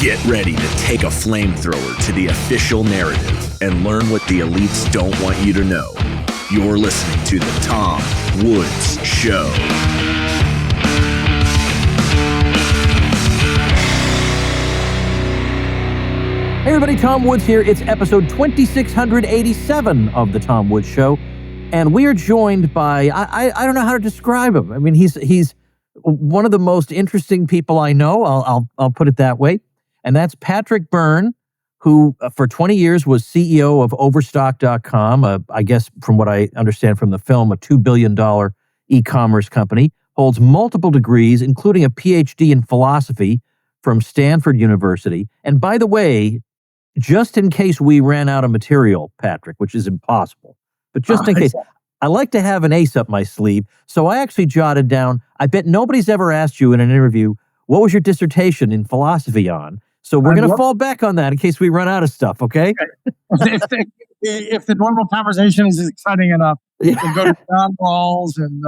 Get ready to take a flamethrower to the official narrative and learn what the elites don't want you to know. You're listening to The Tom Woods Show. Hey everybody, Tom Woods here. It's episode 2687 of The Tom Woods Show. And we are joined by, I don't know how to describe him. I mean, he's one of the most interesting people I know. I'll put it that way. And that's Patrick Byrne, who for 20 years was CEO of Overstock.com. I guess from what I understand from the film, a $2 billion e-commerce company, holds multiple degrees, including a PhD in philosophy from Stanford University. And by the way, just in case we ran out of material, Patrick, which is impossible, but just in case, I like to have an ace up my sleeve. So I actually jotted down, I bet nobody's ever asked you in an interview, what was your dissertation in philosophy on? So we're going to fall back on that in case we run out of stuff, okay? If the normal conversation is exciting enough, you can go to John Balls and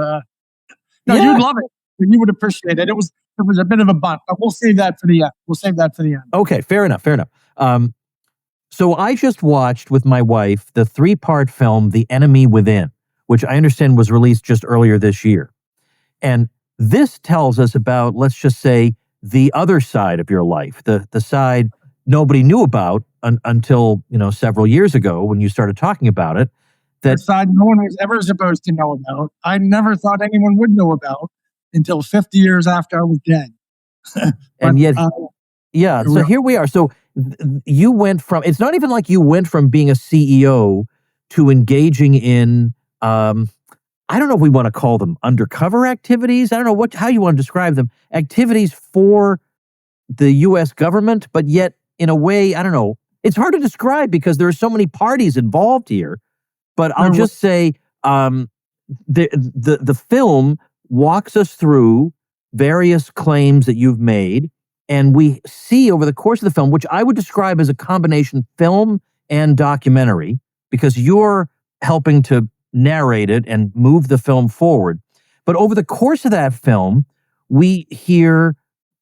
you'd love it. You would appreciate it. It was a bit of a bunt, but we'll save that for the end. Okay, fair enough. So I just watched with my wife the 3-part film, The Enemy Within, which I understand was released just earlier this year. And this tells us about, let's just say, the other side of your life, the side nobody knew about until several years ago when you started talking about it. That side no one was ever supposed to know about. I never thought anyone would know about until 50 years after I was dead. And yet, so here we are. So you went from, it's not even like you went from being a CEO to engaging in, I don't know if we want to call them undercover activities. I don't know how you want to describe them. Activities for the U.S. government, but yet in a way, I don't know. It's hard to describe because there are so many parties involved here. But I'll just say the film walks us through various claims that you've made. And we see over the course of the film, which I would describe as a combination film and documentary, because you're helping to narrate it and move the film forward. But over the course of that film, we hear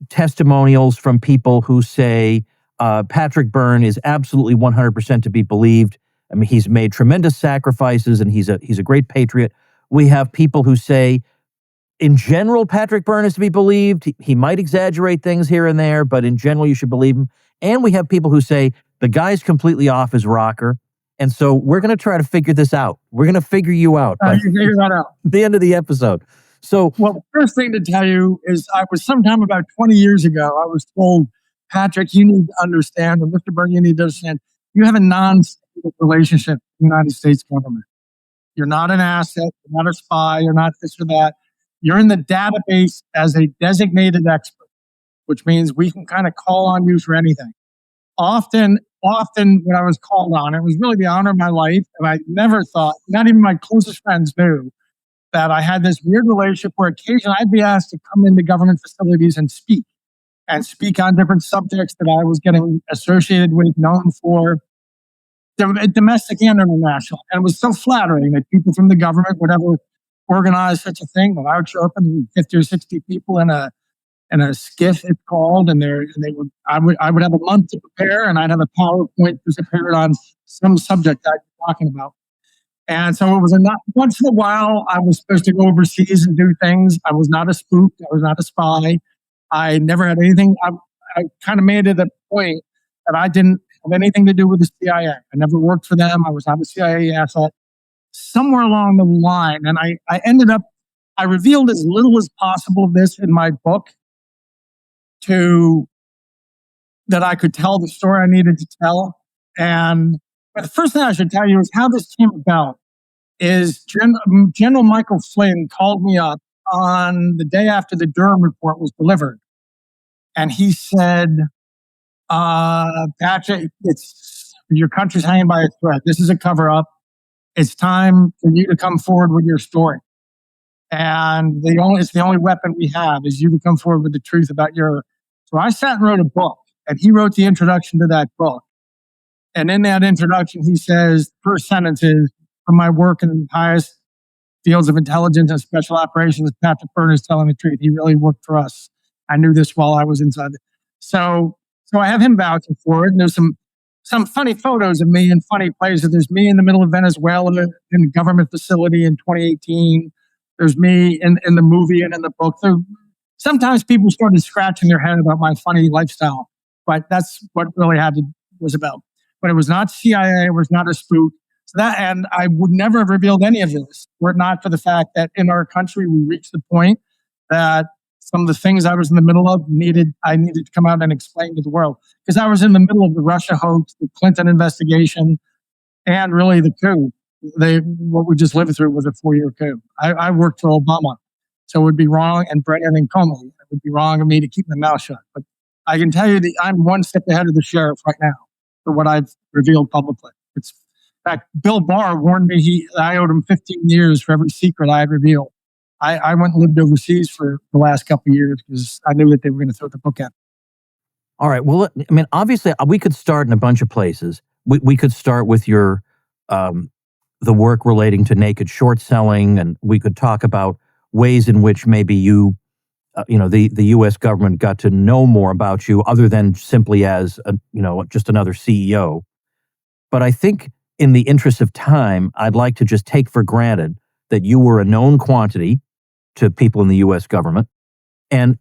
testimonials from people who say Patrick Byrne is absolutely 100% to be believed. I mean, he's made tremendous sacrifices and he's a great patriot. We have people who say, in general, Patrick Byrne is to be believed. He might exaggerate things here and there, but in general, you should believe him. And we have people who say the guy's completely off his rocker. And so we're going to try to figure this out. We're going to figure you out. You figure that out. The end of the episode. So, well, the first thing to tell you is I was sometime about 20 years ago, I was told, Patrick, you need to understand, or Mr. Byrne, you need to understand, you have a non-static relationship with the United States government. You're not an asset, you're not a spy, you're not this or that. You're in the database as a designated expert, which means we can kind of call on you for anything. Often when I was called on, it was really the honor of my life. And I never thought, not even my closest friends knew, that I had this weird relationship where occasionally I'd be asked to come into government facilities and speak on different subjects that I was getting associated with, known for, domestic and international. And it was so flattering that people from the government would ever organize such a thing. That I would show up and 50 or 60 people in a skiff, it's called, and I would have a month to prepare, and I'd have a PowerPoint prepared on some subject I'd be talking about. And so it was once in a while I was supposed to go overseas and do things. I was not a spook. I was not a spy. I never had anything. I kind of made it a point that I didn't have anything to do with the CIA. I never worked for them. I was not a CIA asset. Somewhere along the line, and I revealed as little as possible of this in my book that I could tell the story I needed to tell. But the first thing I should tell you is how this came about is General Michael Flynn called me up on the day after the Durham report was delivered. And he said, Patrick, your country's hanging by a thread. This is a cover-up. It's time for you to come forward with your story. And it's the only weapon we have is you to come forward with the truth about So I sat and wrote a book, and he wrote the introduction to that book. And in that introduction, he says, first sentence is, from my work in the highest fields of intelligence and special operations, Patrick Byrne is telling the truth. He really worked for us. I knew this while I was inside. So So I have him vouching for it. And there's some funny photos of me in funny places. There's me in the middle of Venezuela in a government facility in 2018. There's me in the movie and in the book. Sometimes people started scratching their head about my funny lifestyle, but that's what really was about. But it was not CIA. It was not a spook. And I would never have revealed any of this were it not for the fact that in our country, we reached the point that some of the things I was in the middle of I needed to come out and explain to the world. Because I was in the middle of the Russia hoax, the Clinton investigation, and really the coup. What we just lived through was a 4-year coup. I worked for Obama. So it would be wrong, and Brennan and Comey, it would be wrong of me to keep my mouth shut. But I can tell you that I'm one step ahead of the sheriff right now for what I've revealed publicly. In fact, Bill Barr warned me I owed him 15 years for every secret I had revealed. I went and lived overseas for the last couple of years because I knew that they were going to throw the book at me. All right. Well, I mean, obviously, we could start in a bunch of places. We could start with your the work relating to naked short selling, and we could talk about ways in which maybe the U.S. government got to know more about you other than simply as just another CEO. But I think in the interest of time, I'd like to just take for granted that you were a known quantity to people in the U.S. government, and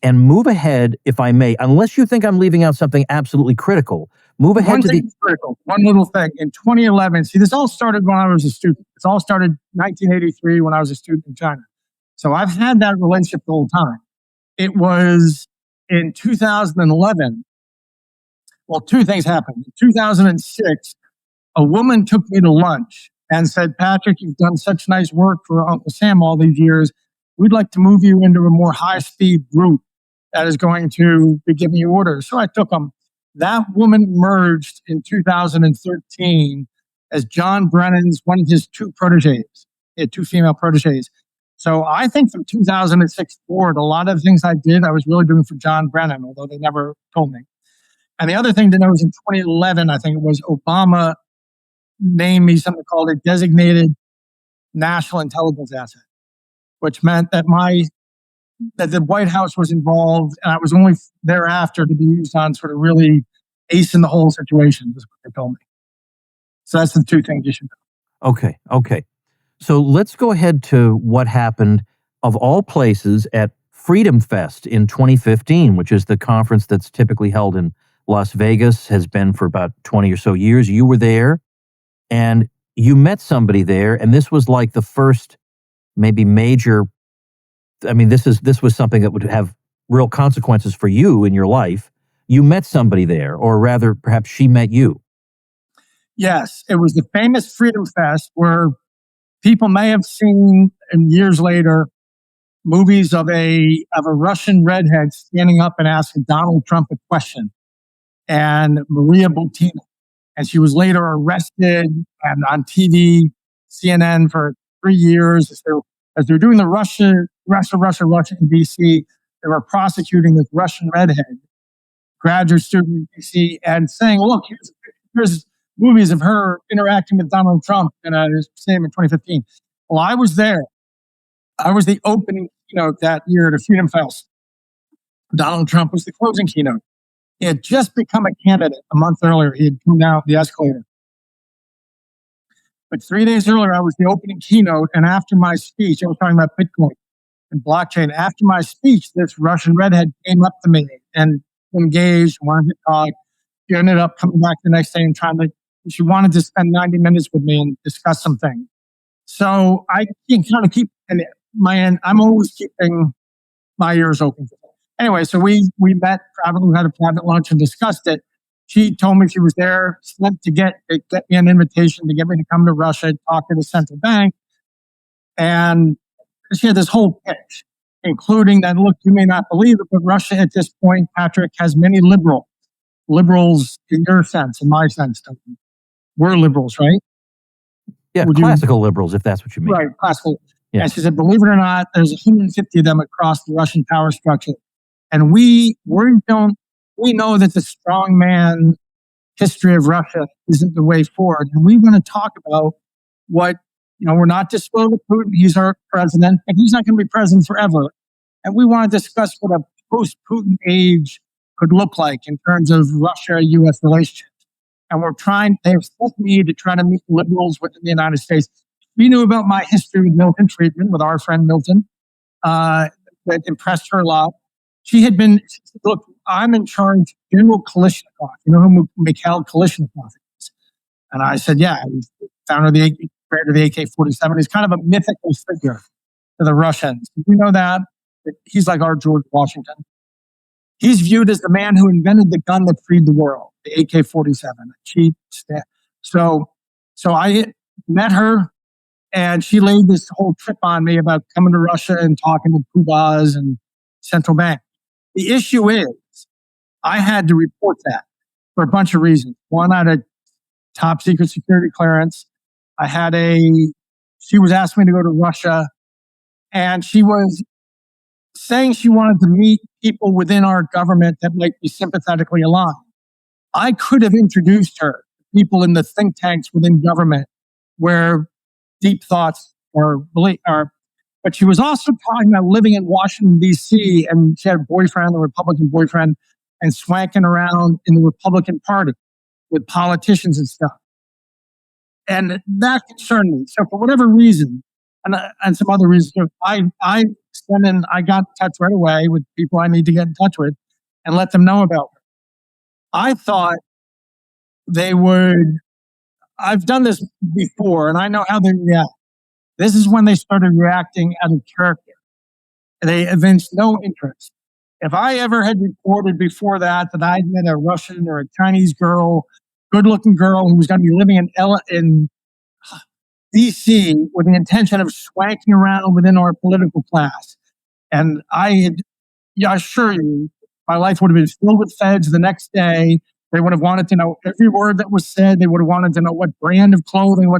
move ahead, if I may, unless you think I'm leaving out something absolutely critical. Move ahead critical. One little thing. In 2011, see, this all started when I was a student. This all started 1983 when I was a student in China. So I've had that relationship the whole time. It was in 2011. Well, two things happened. In 2006, a woman took me to lunch and said, "Patrick, you've done such nice work for Uncle Sam all these years. We'd like to move you into a more high-speed group that is going to be giving you orders." So I took them. That woman emerged in 2013 as John Brennan's, one of his two proteges. He had two female proteges. So I think from 2006 forward, a lot of the things I did, I was really doing for John Brennan, although they never told me. And the other thing to know is in 2011, I think it was, Obama named me something called a designated national intelligence asset, which meant that that the White House was involved, and I was only thereafter to be used on sort of really ace in the hole situations, is what they told me. So that's the two things you should know. Okay. So let's go ahead to what happened, of all places, at Freedom Fest in 2015, which is the conference that's typically held in Las Vegas, has been for about 20 or so years. You were there, and you met somebody there, and this was like the first maybe major, I mean, this was something that would have real consequences for you in your life. You met somebody there, or rather, perhaps she met you. Yes, it was the famous Freedom Fest where people may have seen, and years later, movies of a Russian redhead standing up and asking Donald Trump a question, and Maria Butina. And she was later arrested and on TV, CNN, for 3 years. As they were doing the Russia in D.C., they were prosecuting this Russian redhead, graduate student in D.C., and saying, "Look, here's movies of her interacting with Donald Trump," and same in 2015. Well, I was there. I was the opening keynote that year at a Freedom Fest. Donald Trump was the closing keynote. He had just become a candidate a month earlier. He had come down the escalator. But 3 days earlier, I was the opening keynote, and after my speech, I was talking about Bitcoin and blockchain. After my speech, this Russian redhead came up to me and engaged, wanted to talk. She ended up coming back the next day and she wanted to spend 90 minutes with me and discuss something. So I can kind of keep, and I'm always keeping my ears open. Anyway, so we met privately, we had a private lunch and discussed it. She told me she was there to get me an invitation to get me to come to Russia, talk to the central bank. And she had this whole pitch, including that, look, you may not believe it, but Russia at this point, Patrick, has many liberals in your sense, in my sense. We're liberals, right? Yeah, classical liberals, if that's what you mean. Right, classical. Yeah. And she said, believe it or not, there's 150 of them across the Russian power structure. And we know that the strongman history of Russia isn't the way forward. And we're going to talk about what, we're not disloyal to Putin. He's our president, and he's not going to be president forever. And we want to discuss what a post-Putin age could look like in terms of Russia-U.S. relations. And they've sent me to try to meet liberals within the United States. We knew about my history with Milton Friedman, with our friend Milton, that impressed her a lot. She said, look, I'm in charge of General Kalashnikov. You know who Mikhail Kalashnikov is? And I said, yeah, he's the founder of the AK-47. He's kind of a mythical figure to the Russians. Did you know that? He's like our George Washington. He's viewed as the man who invented the gun that freed the world, the AK-47, a cheap stuff. So I met her, and she laid this whole trip on me about coming to Russia and talking to Kubas and central bank. The issue is, I had to report that for a bunch of reasons. One, I had a top secret security clearance. She was asking me to go to Russia, and she was saying she wanted to meet people within our government that might be sympathetically aligned. I could have introduced her to people in the think tanks within government where deep thoughts are, but she was also talking about living in Washington, D.C., and she had a boyfriend, a Republican boyfriend, and swanking around in the Republican Party with politicians and stuff. And that concerned me. So for whatever reason, and some other reasons, I got in touch right away with people I need to get in touch with and let them know about her. I thought they would. I've done this before, and I know how they react. This is when they started reacting out of character. They evinced no interest. If I ever had reported before that I'd met a Russian or a Chinese girl, good-looking girl who was going to be living in D.C. with the intention of swanking around within our political class, and I assure you, my life would have been filled with feds the next day. They would have wanted to know every word that was said. They would have wanted to know what brand of clothing,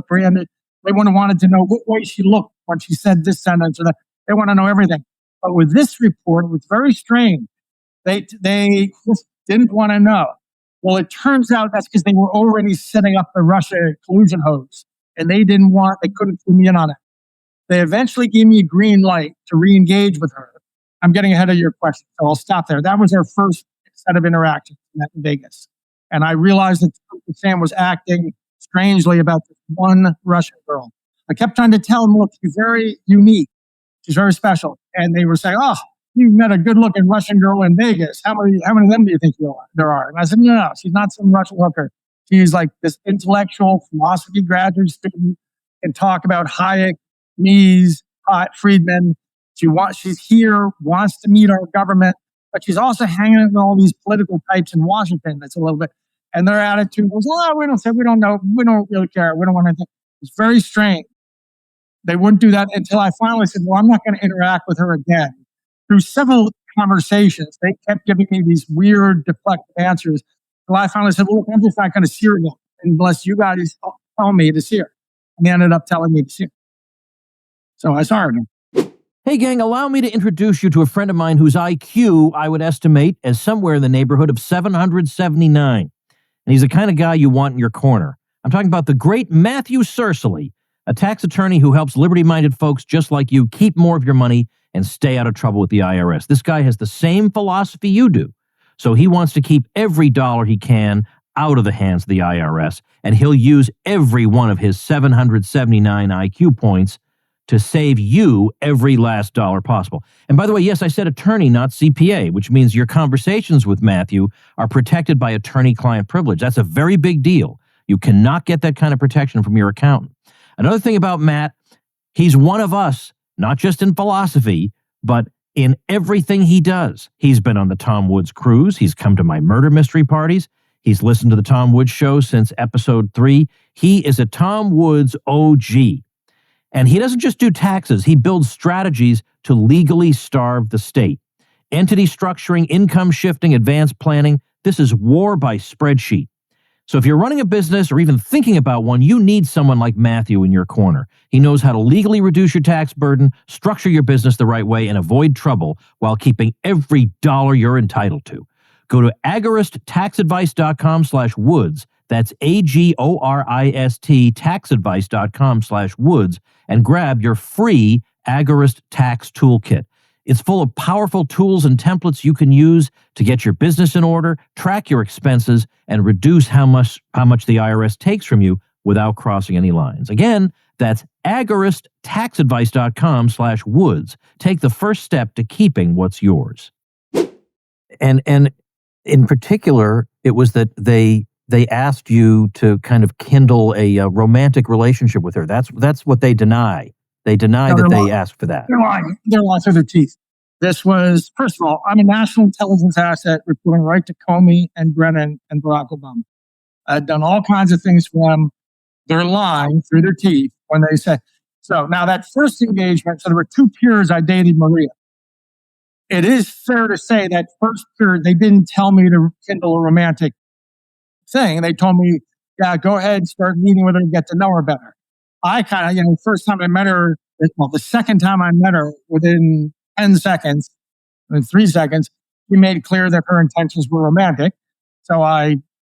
they would have wanted to know what way she looked when she said this sentence or that. They want to know everything. But with this report, it was very strange. They just didn't want to know. Well, it turns out that's because they were already setting up the Russia collusion hose, and they couldn't put me in on it. They eventually gave me a green light to re-engage with her. I'm getting ahead of your question, so I'll stop there. That was our first set of interactions in Vegas. And I realized that Sam was acting strangely about this one Russian girl. I kept trying to tell him, look, she's very unique. She's very special. And they were saying, oh, you met a good-looking Russian girl in Vegas. How many of them do you think there are? And I said, no, she's not some Russian hooker. She's like this intellectual philosophy graduate student and talk about Hayek, Mises, Friedman. She's here, wants to meet our government, but she's also hanging out with all these political types in Washington. That's a little bit, and their attitude was, we don't know, we don't really care, we don't want anything. It's very strange. They wouldn't do that until I finally said, well, I'm not going to interact with her again. Through several conversations, they kept giving me these weird, deflective answers. So I finally said, look, I'm just not going to see her again unless you guys tell me to see her. And they ended up telling me to see her. So I saw her again. Hey, gang, allow me to introduce you to a friend of mine whose IQ I would estimate as somewhere in the neighborhood of 779. And he's the kind of guy you want in your corner. I'm talking about the great Matthew Sercely, a tax attorney who helps liberty-minded folks just like you keep more of your money and stay out of trouble with the IRS. This guy has the same philosophy you do. So he wants to keep every dollar he can out of the hands of the IRS, and he'll use every one of his 779 IQ points to save you every last dollar possible. And by the way, yes, I said attorney, not CPA, which means your conversations with Matthew are protected by attorney-client privilege. That's a very big deal. You cannot get that kind of protection from your accountant. Another thing about Matt, he's one of us, not just in philosophy, but in everything he does. He's been on the Tom Woods cruise. He's come to my murder mystery parties. He's listened to the Tom Woods show since episode 3. He is a Tom Woods OG. And he doesn't just do taxes. He builds strategies to legally starve the state. Entity structuring, income shifting, advanced planning. This is war by spreadsheet. So if you're running a business or even thinking about one, you need someone like Matthew in your corner. He knows how to legally reduce your tax burden, structure your business the right way, and avoid trouble while keeping every dollar you're entitled to. Go to agoristtaxadvice.com/woods. That's AGORIST taxadvice.com/woods and grab your free Agorist Tax Toolkit. It's full of powerful tools and templates you can use to get your business in order, track your expenses, and reduce how much the IRS takes from you without crossing any lines. Again, that's agoristaxadvice.com/woods. Take the first step to keeping what's yours. And in particular, it was that they asked you to kind of kindle a romantic relationship with her. That's what they deny. They deny that they asked for that. They're lying. They're lying through their teeth. This was, first of all, I'm a national intelligence asset reporting right to Comey and Brennan and Barack Obama. I've done all kinds of things for them. They're lying through their teeth when they say. So now that first engagement, so there were 2 periods I dated Maria. It is fair to say that first period, they didn't tell me to kindle a romantic thing. They told me, yeah, go ahead, start meeting with her and get to know her better. I kind of, first time I met her, the second time I met her, within 10 seconds, within 3 seconds, she made clear that her intentions were romantic. So I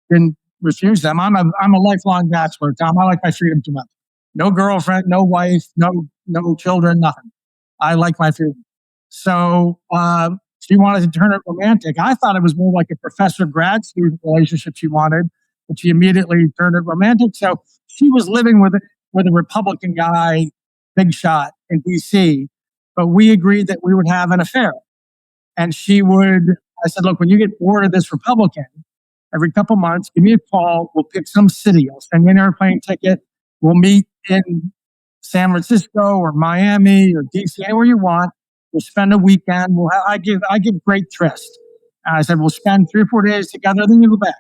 didn't refuse them. I'm a lifelong bachelor, Tom. I like my freedom too much. No girlfriend, no wife, no children, nothing. I like my freedom. So she wanted to turn it romantic. I thought it was more like a professor-grad student relationship she wanted, but she immediately turned it romantic. So she was living with a Republican guy, big shot in D.C., but we agreed that we would have an affair. And I said, look, when you get bored of this Republican, every couple months, give me a call. We'll pick some city. I'll send you an airplane ticket. We'll meet in San Francisco or Miami or D.C., anywhere you want. We'll spend a weekend. I give great tryst. And I said, we'll spend 3 or 4 days together, then you go back.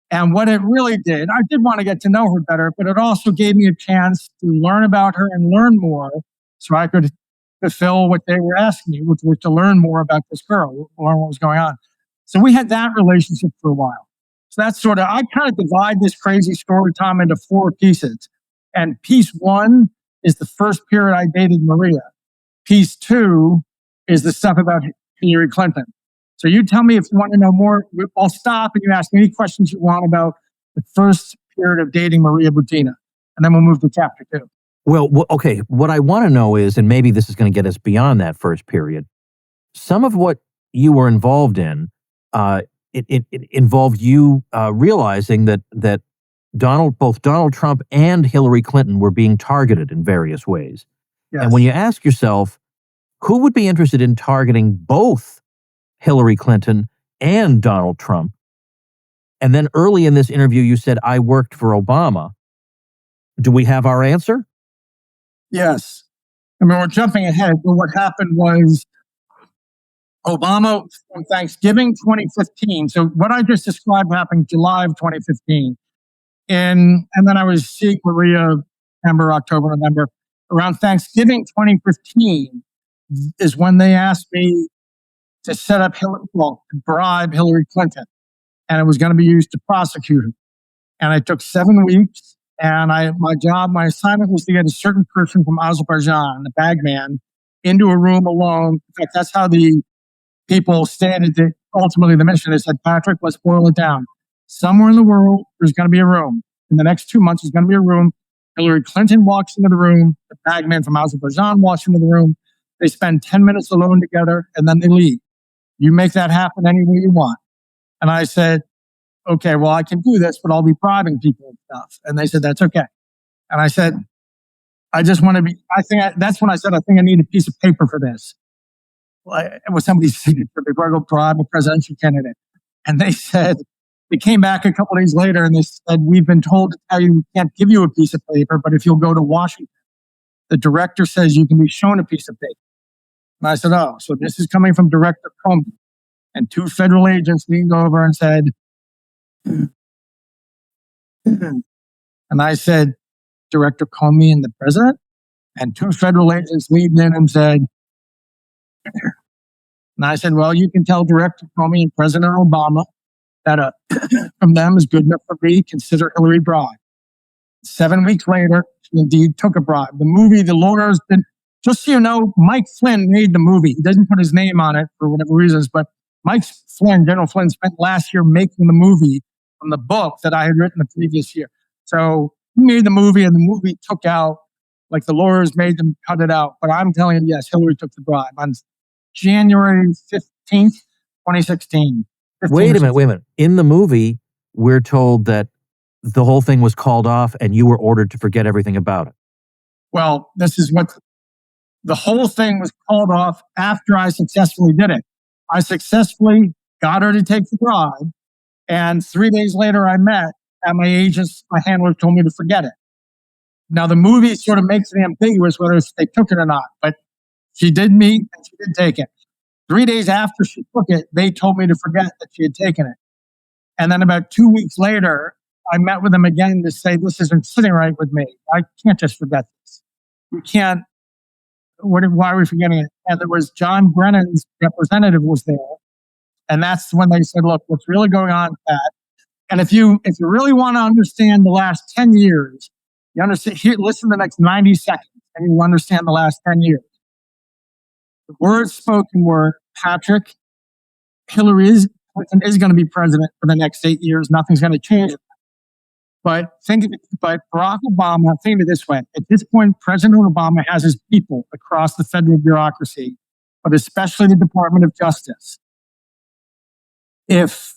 And what it really did, I did want to get to know her better, but it also gave me a chance to learn about her and learn more so I could fulfill what they were asking me, which was to learn more about this girl, learn what was going on. So we had that relationship for a while. So that's I kind of divide this crazy story, Tom, into 4 pieces. And piece 1 is the first period I dated Maria. Piece 2 is the stuff about Hillary Clinton. So you tell me if you want to know more. I'll stop and you ask me any questions you want about the first period of dating Maria Butina. And then we'll move to chapter 2. Well, okay. What I want to know is, and maybe this is going to get us beyond that first period, some of what you were involved in, it involved you realizing that both Donald Trump and Hillary Clinton were being targeted in various ways. Yes. And when you ask yourself, who would be interested in targeting both Hillary Clinton and Donald Trump? And then early in this interview, you said, I worked for Obama. Do we have our answer? Yes. I mean, we're jumping ahead, but what happened was Obama on Thanksgiving 2015. So what I just described happened July of 2015. And then I was seeing Maria September, October, November. Around Thanksgiving 2015 is when they asked me to set up to bribe Hillary Clinton. And it was going to be used to prosecute her. And it took 7 weeks. And my assignment was to get a certain person from Azerbaijan, the bagman, into a room alone. In fact, that's how the people stated it. Ultimately, the mission, they said, Patrick, let's boil it down. Somewhere in the world, there's going to be a room. In the next 2 months, there's going to be a room. Hillary Clinton walks into the room. The bagman from Azerbaijan walks into the room. They spend 10 minutes alone together, and then they leave. You make that happen any way you want. And I said, okay, well, I can do this, but I'll be bribing people and stuff. And they said, that's okay. And I said, that's when I said, I think I need a piece of paper for this. It was somebody's signature before I go bribe a presidential candidate. And they came back a couple of days later and they said, we've been told to tell you we can't give you a piece of paper, but if you'll go to Washington, the director says you can be shown a piece of paper. And I said, oh, so this is coming from Director Comey. And 2 federal agents leaned over and said, and I said, Director Comey and the president? And 2 federal agents leaned in and said, and I said, well, you can tell Director Comey and President Obama that from them is good enough for me. Consider Hillary bribe. 7 weeks later, she indeed took a bribe. The movie, the lawyers did. Just so you know, Mike Flynn made the movie. He doesn't put his name on it for whatever reasons, but General Flynn spent last year making the movie from the book that I had written the previous year. So he made the movie and the movie took out, like the lawyers made them cut it out. But I'm telling you, yes, Hillary took the bribe. January 15th, 2016. Wait a minute. In the movie, we're told that the whole thing was called off and you were ordered to forget everything about it. Well, this is what the whole thing was called off after I successfully did it. I successfully got her to take the bribe. And 3 days later, I met, and my handler told me to forget it. Now, the movie sort of makes it ambiguous whether they took it or not, but she did meet and she did take it. 3 days after she took it, they told me to forget that she had taken it. And then about 2 weeks later, I met with them again to say, this isn't sitting right with me. I can't just forget this. We can't. Why are we forgetting it? And there was John Brennan's representative was there. And that's when they said, look, what's really going on, Pat? And if you really want to understand the last 10 years, you understand, here, listen to the next 90 seconds, and you will understand the last 10 years. The words spoken were, Patrick, Hillary Clinton is going to be president for the next 8 years. Nothing's going to change. But Barack Obama, think of it this way. At this point, President Obama has his people across the federal bureaucracy, but especially the Department of Justice. If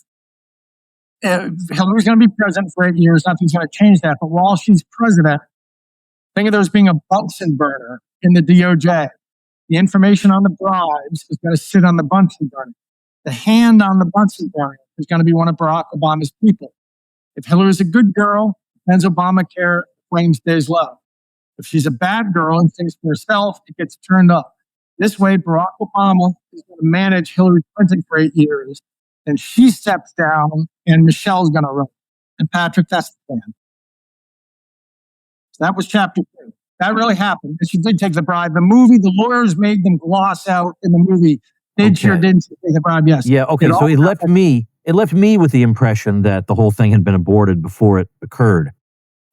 Hillary's going to be president for 8 years, nothing's going to change that. But while she's president, think of there as being a Bunsen burner in the DOJ. The information on the bribes is going to sit on the Bunsen burner. The hand on the Bunsen burner is going to be one of Barack Obama's people. If Hillary's a good girl, ends Obamacare, flame stays low. If she's a bad girl and thinks for herself, it gets turned up. This way, Barack Obama is going to manage Hillary Clinton for 8 years. And she steps down, and Michelle's going to run. And Patrick, that's the plan. So that was chapter 2. That really happened. And she did take the bribe. The movie, the lawyers made them gloss out in the movie. Did she or didn't she take the bribe? Yes. Yeah. Okay. So it left me with the impression that the whole thing had been aborted before it occurred.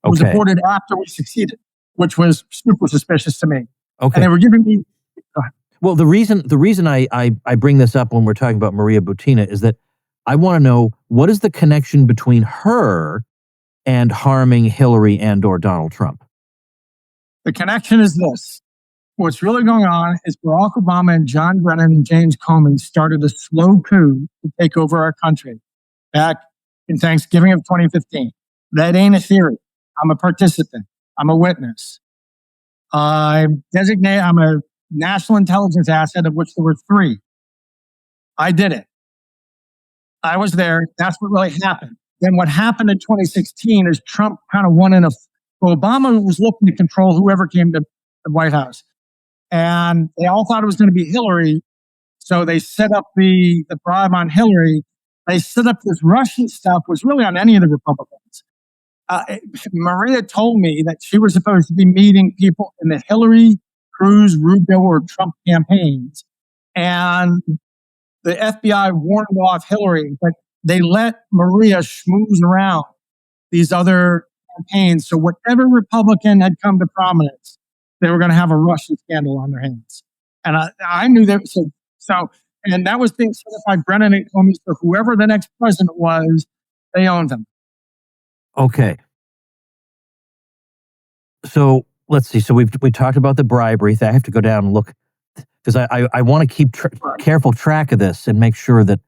It was aborted after we succeeded, which was super suspicious to me. Okay. And they were giving me. Well, the reason I bring this up when we're talking about Maria Butina is that I want to know, what is the connection between her and harming Hillary and or Donald Trump? The connection is this. What's really going on is Barack Obama and John Brennan and James Comey started a slow coup to take over our country back in Thanksgiving of 2015. That ain't a theory. I'm a participant. I'm a witness. I'm a national intelligence asset, of which there were 3. I did it. I was there. That's what really happened. Then what happened in 2016 is Trump kind of won Obama was looking to control whoever came to the White House. And they all thought it was going to be Hillary. So they set up the bribe on Hillary. They set up this Russian stuff, was really on any of the Republicans. Maria told me that she was supposed to be meeting people in the Hillary, Cruz, Rubio, or Trump campaigns. And the FBI warned off Hillary, but they let Maria schmooze around these other campaigns. So whatever Republican had come to prominence, they were going to have a Russian scandal on their hands. And I knew that. And that was being set up by Brennan and Comey. So whoever the next president was, they owned them. Okay. So let's see. So we talked about the bribery. I have to go down and look, because I want to keep careful track of this and make sure that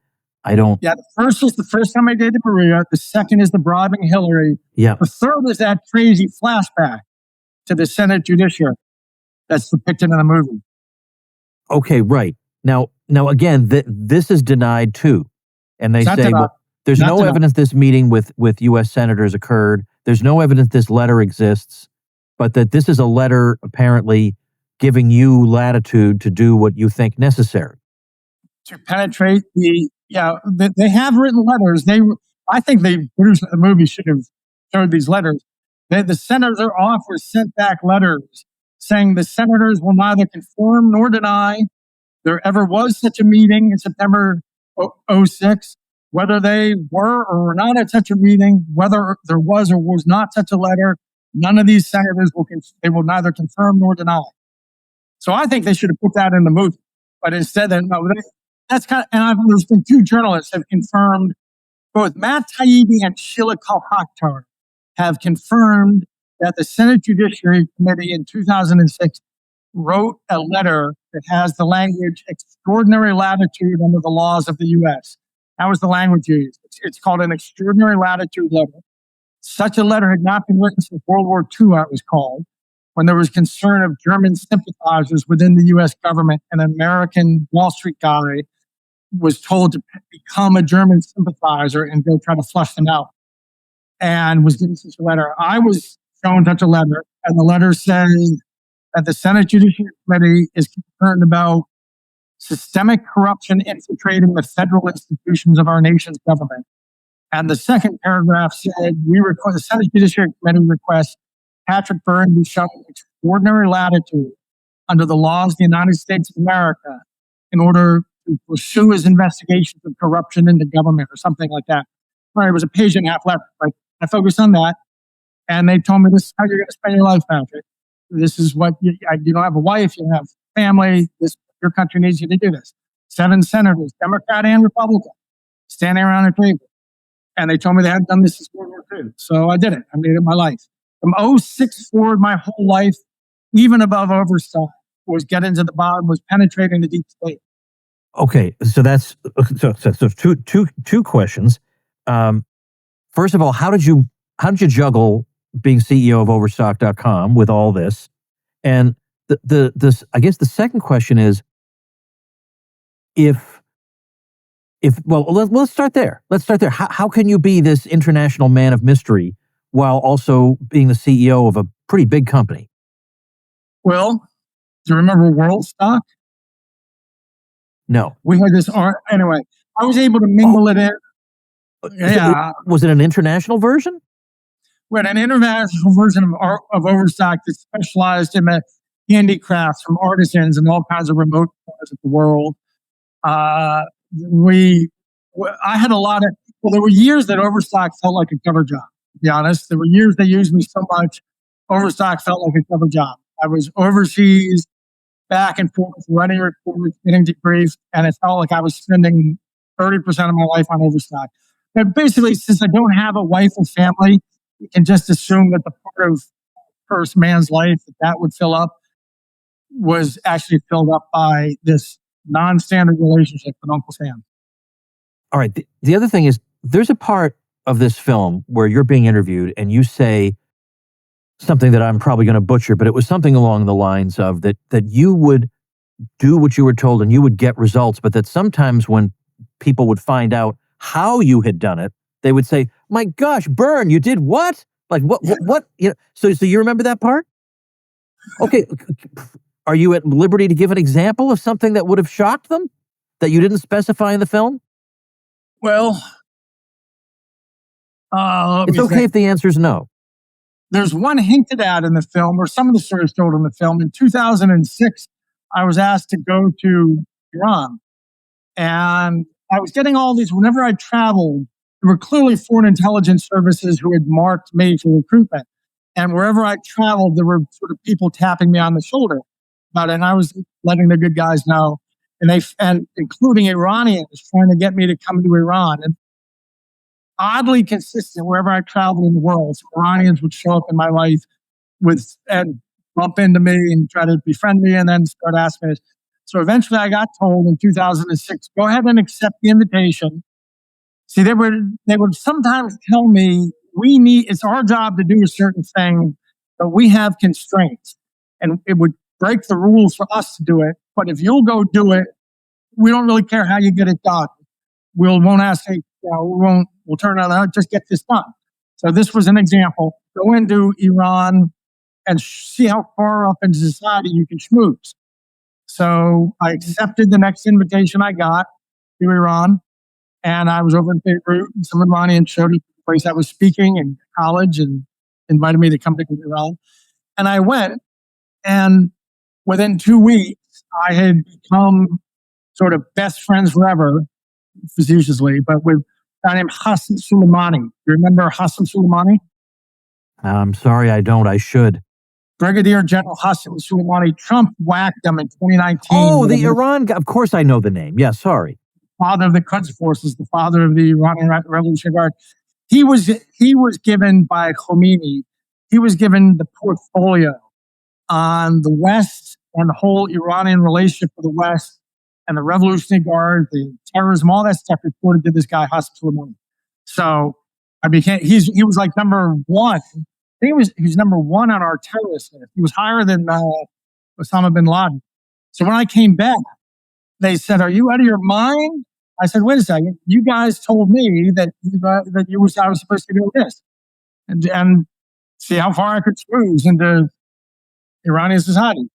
I don't. Yeah, the first is the first time I dated Maria. The second is the bribing Hillary. Yeah. The third is that crazy flashback to the Senate Judiciary that's depicted in the movie. Okay, right. Now again, this is denied too. And they say, well, there's no evidence this meeting with U.S. senators occurred. There's no evidence this letter exists, but that this is a letter apparently giving you latitude to do what you think necessary. To penetrate they have written letters. I think they produced the movie should have showed these letters. The senator office sent back letters saying the senators will neither confirm nor deny there ever was such a meeting in September 2006, whether they were or were not at such a meeting, whether there was or was not such a letter. None of these senators will neither confirm nor deny. So I think they should have put that in the movie, but instead, that's kind of. And there's been 2 journalists have confirmed. Both Matt Taibbi and Sheila Kalhaktar have confirmed that the Senate Judiciary Committee in 2006 wrote a letter that has the language extraordinary latitude under the laws of the U.S. That was the language used. It's called an extraordinary latitude letter. Such a letter had not been written since World War II, it was called, when there was concern of German sympathizers within the U.S. government. An American Wall Street guy was told to become a German sympathizer and go try to flush them out, and was given such a letter. I was shown such a letter, and the letter says that the Senate Judiciary Committee is concerned about systemic corruption infiltrating the federal institutions of our nation's government. And the second paragraph said, the Senate Judiciary Committee requests Patrick Byrne be shown extraordinary latitude under the laws of the United States of America in order to pursue his investigations of corruption in the government or something like that. Right, it was a page and a half letter. Right? I focused on that. And they told me, this is how you're going to spend your life, Patrick. This is what you don't have a wife, you don't have family. Your country needs you to do this. 7 senators, Democrat and Republican, standing around a table. And they told me they hadn't done this since World War II. So I did it. I made it my life. From 06 forward, my whole life, even above oversight, was getting to the bottom, was penetrating the deep state. Okay, so that's two questions. First of all, how did you juggle being CEO of Overstock.com with all this? And I guess the second question is, let's start there. How can you be this international man of mystery while also being the CEO of a pretty big company? Well, do you remember World Stock? No. We had this anyway. I was able to mingle it in. Yeah. Was it an international version? We had an international version of Overstock that specialized in the handicrafts from artisans in all kinds of remote parts of the world. I had a lot of, there were years that Overstock felt like a cover job, to be honest. There were years they used me so much, Overstock felt like a cover job. I was overseas, back and forth, running reports, getting debriefed, and it felt like I was spending 30% of my life on Overstock. But basically, since I don't have a wife and family, you can just assume that the part of first man's life that would fill up was actually filled up by this non-standard relationship with Uncle Sam. All right. The other thing is, there's a part of this film where you're being interviewed and you say something that I'm probably going to butcher, but it was something along the lines of that you would do what you were told and you would get results, but that sometimes when people would find out how you had done it, they would say, "My gosh, Byrne, you did what? Like what? You know." So you remember that part? Okay. Are you at liberty to give an example of something that would have shocked them that you didn't specify in the film? Well, it's okay if the answer is no. There's one hinted at in the film, or some of the stories told in the film. In 2006, I was asked to go to Iran. And I was getting all these, whenever I traveled, there were clearly foreign intelligence services who had marked me for recruitment. And wherever I traveled, there were sort of people tapping me on the shoulder about it. And I was letting the good guys know. And including Iranians trying to get me to come to Iran. And oddly consistent, wherever I traveled in the world, some Iranians would show up in my life and bump into me and try to befriend me and then start asking me. So eventually I got told in 2006, go ahead and accept the invitation. See, they would sometimes tell me, it's our job to do a certain thing, but we have constraints. And it would break the rules for us to do it. But if you'll go do it, we don't really care how you get it done. We won't ask, we'll turn it out, just get this done. So this was an example. Go into Iran and see how far up in society you can schmooze. So I accepted the next invitation I got to Iran, and I was over in Beirut, and some Iranians showed me the place I was speaking in college and invited me to come to Iran. And I went, and within 2 weeks, I had become sort of best friends forever, facetiously, but with a guy named Hassan Soleimani. You remember Hassan Soleimani? I'm sorry, I don't. I should. Brigadier General Hassan Soleimani. Trump whacked him in 2019. Oh, the Iran guy. Of course I know the name. Yeah, sorry. Father of the Quds Forces, the father of the Iranian Revolutionary Guard. He was given by Khomeini, he was given the portfolio on the West and the whole Iranian relationship with the West and the Revolutionary Guard, the terrorism, all that stuff reported to this guy, Hassan Soleimani. So he was like number one. I think he was number one on our terrorist list. He was higher than Osama bin Laden. So when I came back, they said, "Are you out of your mind?" I said, "Wait a second. You guys told me that I was supposed to do this and see how far I could cruise into Iranian society."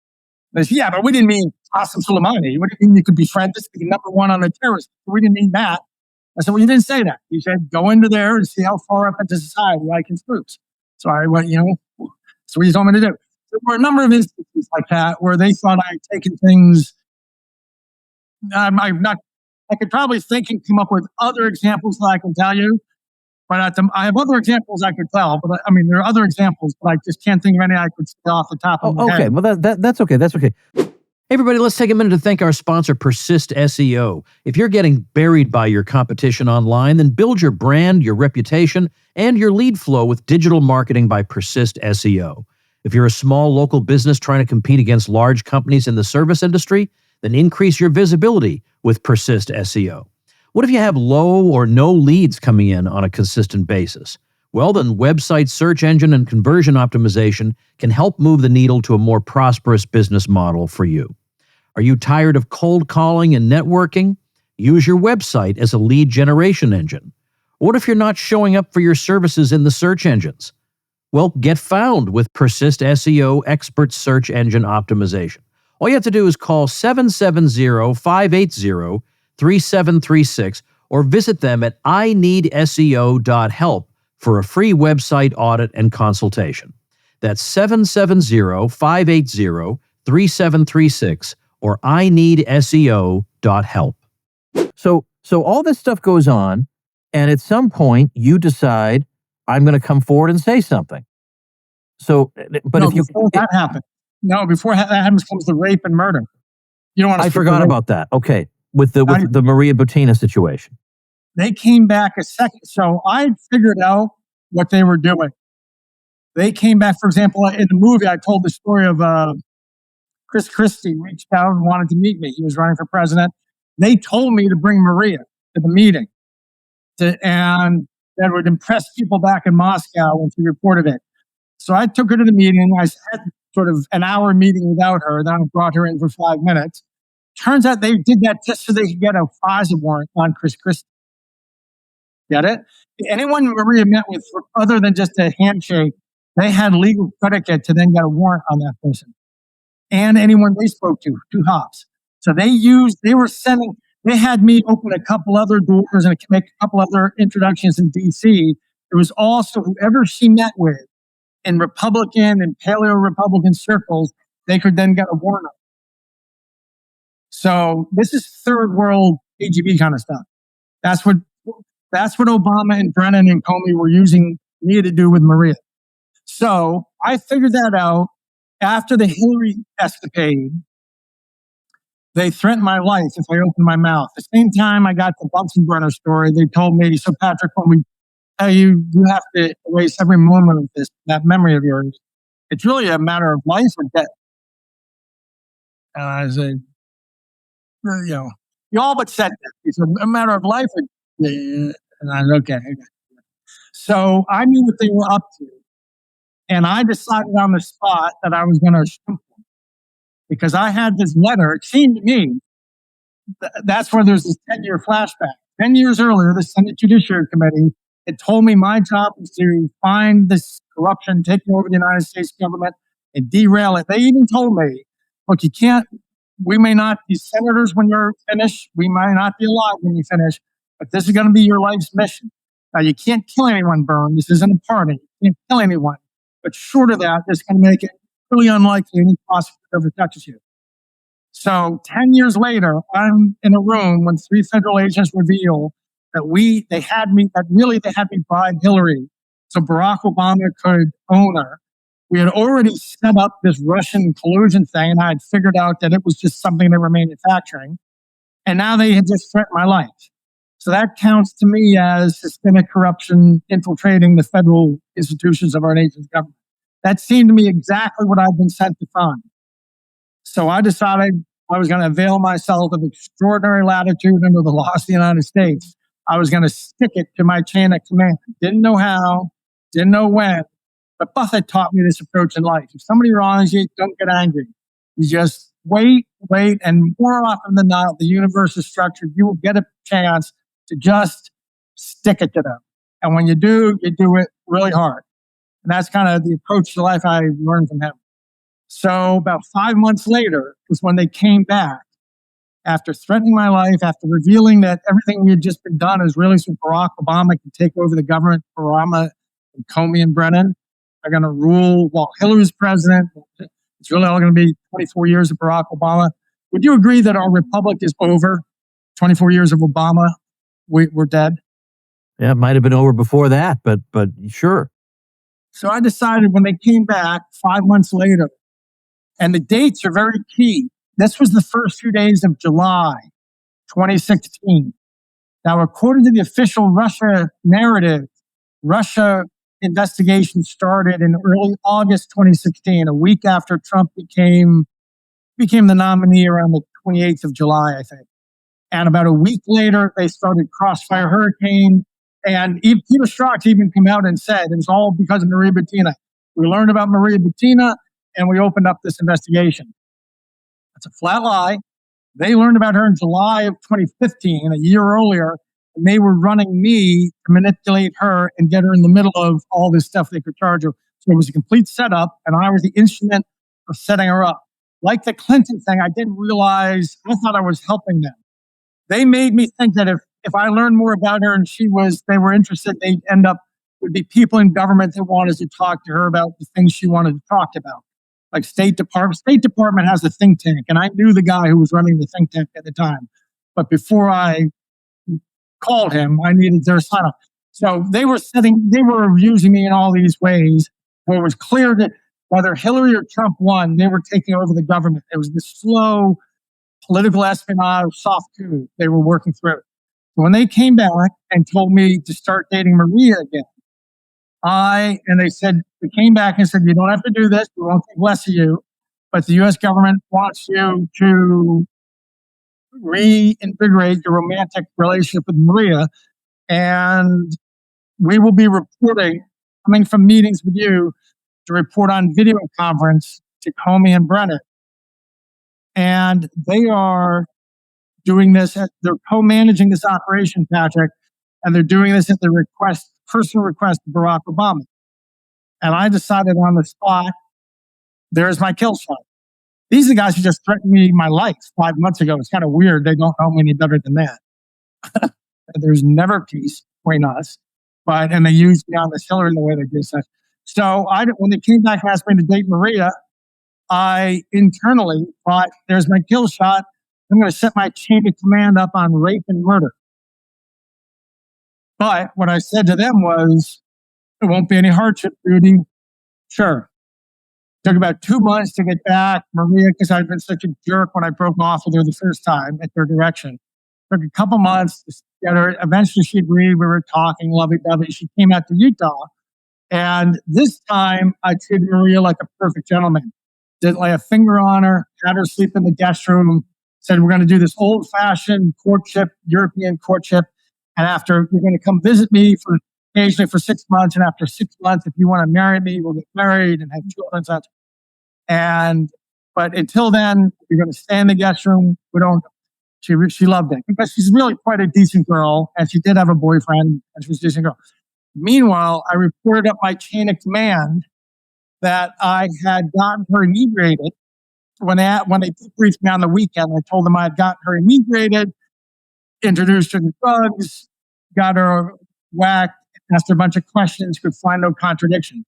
They said, "Yeah, but we didn't mean Hassan Soleimani. We didn't mean you could befriend this, be number one on the terrorist. We didn't mean that." I said, "Well, you didn't say that. You said go into there and see how far up into society I can cruise." So I went, so what you told me to do. There were a number of instances like that where they thought I had taken things. I could probably think and come up with other examples that I can tell you, but I have other examples I could tell. But there are other examples, but I just can't think of any I could say off the top of my head. Well, that's okay. That's okay. Hey, everybody, let's take a minute to thank our sponsor, Persist SEO. If you're getting buried by your competition online, then build your brand, your reputation, and your lead flow with digital marketing by Persist SEO. If you're a small local business trying to compete against large companies in the service industry, then increase your visibility with Persist SEO. What if you have low or no leads coming in on a consistent basis? Well, then website search engine and conversion optimization can help move the needle to a more prosperous business model for you. Are you tired of cold calling and networking? Use your website as a lead generation engine. What if you're not showing up for your services in the search engines? Well, get found with Persist SEO Expert Search Engine Optimization. All you have to do is call 770-580-3736 or visit them at ineedseo.help for a free website audit and consultation. That's 770-580-3736 or ineedseo.help. So all this stuff goes on, and at some point you decide, I'm going to come forward and say something. So, but before that happens comes the rape and murder. You don't want to. I forgot about that. Okay, with the Maria Butina situation. They came back a second, so I figured out what they were doing. They came back, for example, in the movie. I told the story of Chris Christie reached out and wanted to meet me. He was running for president. They told me to bring Maria to the meeting, and that would impress people back in Moscow when she reported it. So I took her to the meeting. I had sort of an hour meeting without her. Then I brought her in for 5 minutes. Turns out they did that just so they could get a FISA warrant on Chris Christie. Get it? Anyone Maria met with, other than just a handshake, they had legal predicate to then get a warrant on that person. And anyone they spoke to, 2 hops. So they had me open a couple other doors and make a couple other introductions in DC. It was also whoever she met with in Republican and paleo-Republican circles, they could then get a warrant on. So this is third world KGB kind of stuff. That's what Obama and Brennan and Comey were using me to do with Maria. So I figured that out after the Hillary escapade. They threatened my life if I opened my mouth. At the same time I got the Bunsen burner story, they told me, "So Patrick, when we tell you, you have to erase every moment of that memory of yours. It's really a matter of life or death." And I said, you all but said that. It's a matter of life or death. And I said, okay. So I knew what they were up to. And I decided on the spot that I was going to shoot them. Because I had this letter, it seemed to me, that's where there's this 10-year flashback. 10 years earlier, the Senate Judiciary Committee had told me my job was to find this corruption taking over the United States government and derail it. They even told me, look, we may not be senators when you're finished. We might not be alive when you finish, but this is going to be your life's mission. Now, you can't kill anyone, Byrne. This isn't a party. You can't kill anyone. But short of that, this is going to make it really unlikely any prosecutor ever touches you. So 10 years later, I'm in a room when 3 federal agents reveal that they had me bribe Hillary so Barack Obama could own her. We had already set up this Russian collusion thing, and I had figured out that it was just something they were manufacturing. And now they had just threatened my life. So that counts to me as systemic corruption infiltrating the federal institutions of our nation's government. That seemed to me exactly what I'd been sent to find. So I decided I was going to avail myself of extraordinary latitude under the laws of the United States. I was going to stick it to my chain of command. Didn't know how, didn't know when, but Buffett taught me this approach in life. If somebody wrongs you, don't get angry. You just wait, and more often than not, the universe is structured. You will get a chance to just stick it to them. And when you do it really hard. And that's kind of the approach to life I learned from him. So about 5 months later was when they came back after threatening my life, after revealing that everything we had just been done is really so Barack Obama could take over the government. Obama and Comey and Brennan are going to rule while Hillary's president. It's really all going to be 24 years of Barack Obama. Would you agree that our republic is over? 24 years of Obama, we're dead? Yeah, it might have been over before that, but sure. So I decided when they came back 5 months later, and the dates are very key. This was the first few days of July 2016. Now, according to the official Russia narrative, Russia investigation started in early August 2016, a week after Trump became the nominee around the 28th of July, I think. And about a week later, they started Crossfire Hurricane. And Peter Strzok even came out and said it was all because of Maria Butina. We learned about Maria Butina, and we opened up this investigation. That's a flat lie. They learned about her in July of 2015, a year earlier, and they were running me to manipulate her and get her in the middle of all this stuff they could charge her. So it was a complete setup, and I was the instrument of setting her up. Like the Clinton thing, I didn't realize, I thought I was helping them. They made me think that if I learned more about her and they were interested, they'd end up, would be people in government that wanted to talk to her about the things she wanted to talk about. Like State Department. State Department has a think tank, and I knew the guy who was running the think tank at the time. But before I called him, I needed their sign up. So they were using me in all these ways where it was clear that whether Hillary or Trump won, they were taking over the government. It was this slow political espionage, soft coup they were working through. When they came back and told me to start dating Maria again, they came back and said, you don't have to do this. We won't think less of you. But the U.S. government wants you to reinvigorate your romantic relationship with Maria. And we will be coming from meetings with you to report on video conference to Comey and Brennan. And they are doing this, they're co-managing this operation, Patrick, and they're doing this at the personal request of Barack Obama. And I decided on the spot, there's my kill shot. These are the guys who just threatened me my life 5 months ago. It's kind of weird. They don't know me any better than that. There's never peace between us. And they used me on the Hillary in the way they did such. So when they came back and asked me to date Maria, I internally thought, there's my kill shot. I'm going to set my chain of command up on rape and murder. But what I said to them was, there won't be any hardship, Rudy. Sure. Took about 2 months to get back Maria because I'd been such a jerk when I broke off with her the first time at their direction. Took a couple months to get her. Eventually she agreed. We were talking lovey-dovey. She came out to Utah. And this time I treated Maria like a perfect gentleman. Didn't lay a finger on her, had her sleep in the guest room, said we're going to do this old-fashioned courtship, European courtship. And after, you're going to come visit me occasionally for 6 months. And after 6 months, if you want to marry me, we'll get married and have children and such. But until then, you're going to stay in the guest room. She loved it because she's really quite a decent girl. And she did have a boyfriend and she was a decent girl. Meanwhile, I reported up my chain of command that I had gotten her inebriated. When they debriefed me on the weekend, I told them I had gotten her inebriated, introduced her to drugs, got her whacked, asked her a bunch of questions, could find no contradiction.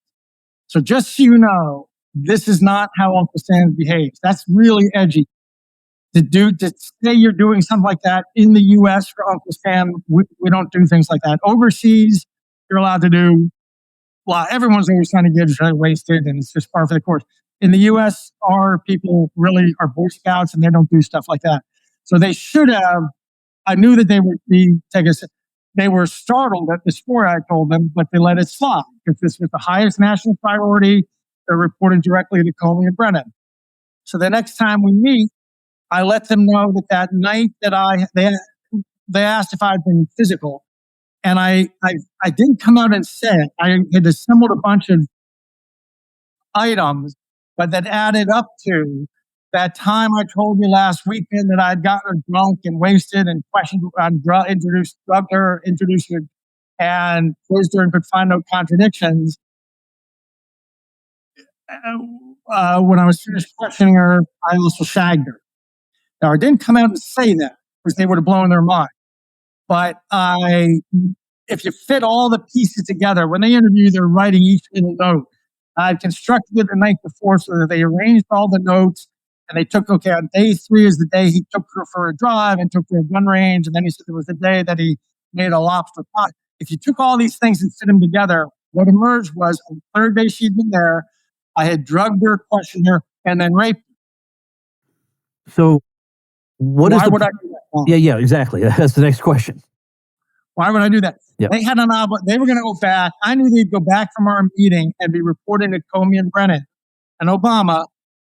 So just so you know, this is not how Uncle Sam behaves. That's really edgy. To say you're doing something like that in the U.S. for Uncle Sam, we don't do things like that. Overseas, you're allowed to do. Well, everyone's always trying to get wasted, and it's just par for the course. In the U.S., our people really are Boy Scouts, and they don't do stuff like that. So they should have. I knew that they would they were startled at the story I told them, but they let it slide because this was the highest national priority. They're reporting directly to Comey and Brennan. So the next time we meet, I let them know that night that they asked if I'd been physical, and I didn't come out and say it. I had assembled a bunch of items, but that added up to that time I told you last weekend that I'd gotten her drunk and wasted and questioned, drugged her, introduced her, and quizzed her and could find no contradictions. When I was finished questioning her, I also shagged her. Now, I didn't come out and say that because they would have blown their mind. But if you fit all the pieces together, when they interview, they're writing each little note. I constructed it the night before so that they arranged all the notes, and they took, okay, on day 3 is the day he took her for a drive and took her to a gun range, and then he said it was the day that he made a lobster pot. If you took all these things and fit them together, what emerged was on the 3rd day she'd been there, I had drugged her, questioned her, and then raped her. So why would I do that? Yeah, exactly. That's the next question. Why would I do that? Yep. They had they were going to go back. I knew they'd go back from our meeting and be reporting to Comey and Brennan and Obama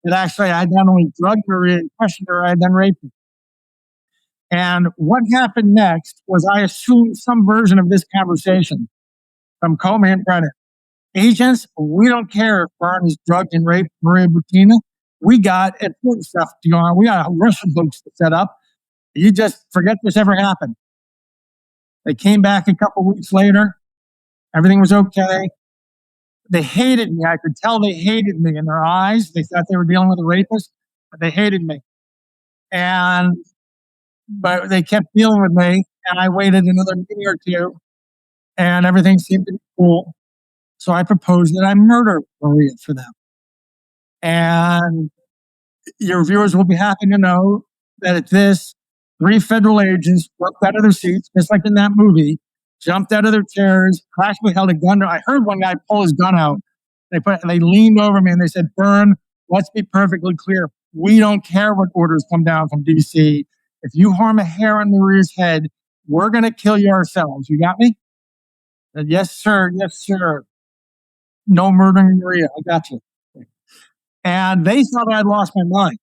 that actually I not only drugged her and questioned her, I had then raped her. And what happened next was I assumed some version of this conversation from Comey and Brennan. Agents, we don't care if Byrne is drugged and raped Maria Butina. We got important stuff to go on. We got Russian hooks to set up. You just forget this ever happened. They came back a couple weeks later. Everything was okay. They hated me. I could tell they hated me in their eyes. They thought they were dealing with a rapist, but they hated me. But they kept dealing with me, and I waited another meeting or two, and everything seemed to be cool. So I proposed that I murder Maria for them. And your viewers will be happy to know that at this, 3 federal agents jumped out of their seats, just like in that movie, jumped out of their chairs, practically held a gun. I heard one guy pull his gun out. They leaned over me and they said, Byrne, let's be perfectly clear. We don't care what orders come down from D.C. If you harm a hair on Maria's head, we're going to kill you ourselves. You got me? I said, yes, sir. Yes, sir. No murdering Maria. I got you. And they thought I'd lost my mind.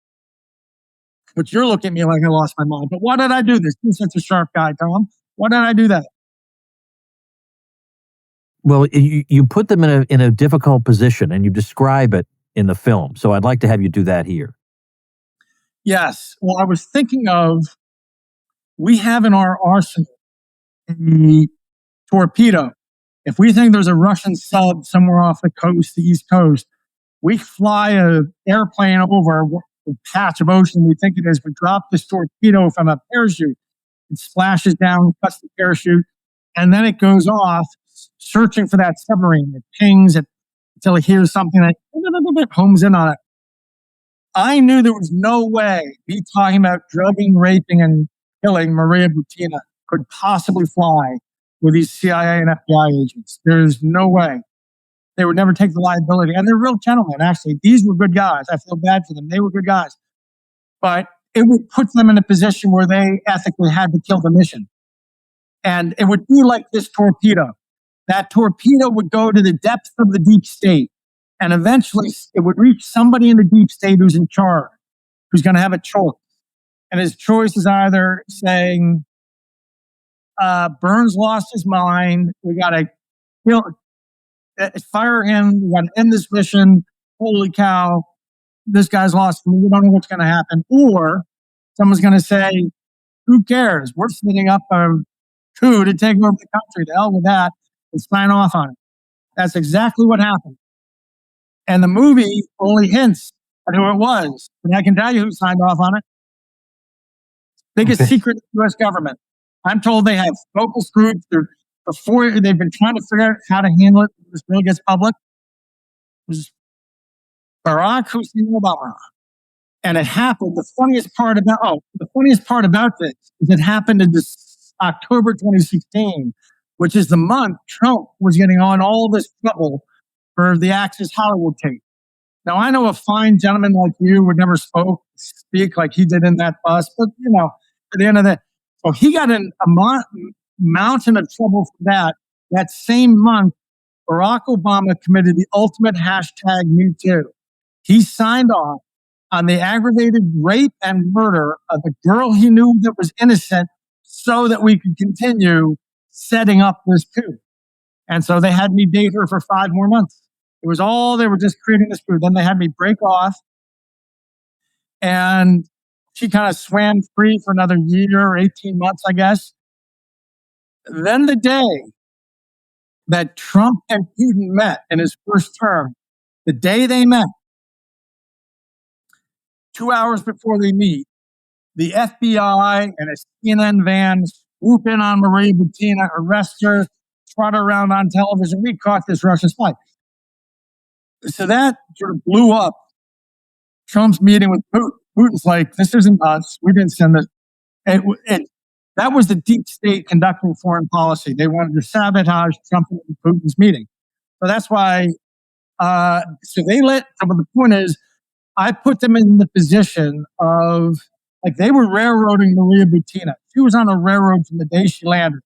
But you're looking at me like I lost my mind. But why did I do this? You're such a sharp guy, Tom. Why did I do that? Well, you put them in a difficult position, and you describe it in the film. So I'd like to have you do that here. Yes. Well, I was thinking of, we have in our arsenal a torpedo. If we think there's a Russian sub somewhere off the coast, the East Coast, we fly an airplane over a patch of ocean we think it is, we drop this torpedo from a parachute. It splashes down, cuts the parachute, and then it goes off searching for that submarine. It pings it until it hears something that homes in on it. I knew there was no way me talking about drugging, raping, and killing Maria Butina could possibly fly with these CIA and FBI agents. There's no way. They would never take the liability. And they're real gentlemen, actually. These were good guys. I feel bad for them. They were good guys. But it would put them in a position where they ethically had to kill the mission. And it would be like this torpedo. That torpedo would go to the depths of the deep state. And eventually it would reach somebody in the deep state who's in charge, who's going to have a choice. And his choice is either saying, Byrne's lost his mind. We got to fire him. We got to end this mission. Holy cow. This guy's lost. We don't know what's going to happen. Or someone's going to say, who cares? We're setting up a coup to take over the country. The hell with that. And sign off on it. That's exactly what happened. And the movie only hints at who it was. And I can tell you who signed off on it. Biggest secret of the U.S. government. I'm told they have focus groups. They've been trying to figure out how to handle it when this bill gets public. It was Barack Hussein Obama. And it happened. The funniest part about this is it happened in October 2016, which is the month Trump was getting on all this trouble for the Access Hollywood tape. Now, I know a fine gentleman like you would never speak like he did in that bus, but, at the end of the so he got in a mountain of trouble for that. That same month, Barack Obama committed the ultimate #MeToo. He signed off on the aggravated rape and murder of a girl he knew that was innocent so that we could continue setting up this coup. And so they had me date her for 5 more months. It was all, they were just creating this coup. Then they had me break off, and she kind of swam free for another year or 18 months, I guess. Then the day that Trump and Putin met in his first term, the day they met, 2 hours before they meet, the FBI and a CNN van swoop in on Maria Butina, arrest her, trot her around on television. We caught this Russian spy. So that sort of blew up Trump's meeting with Putin. Putin's like, this isn't us. We didn't send this. That was the deep state conducting foreign policy. They wanted to sabotage Trump and Putin's meeting. So that's why, so the point is, I put them in the position of, like, they were railroading Maria Butina. She was on a railroad from the day she landed.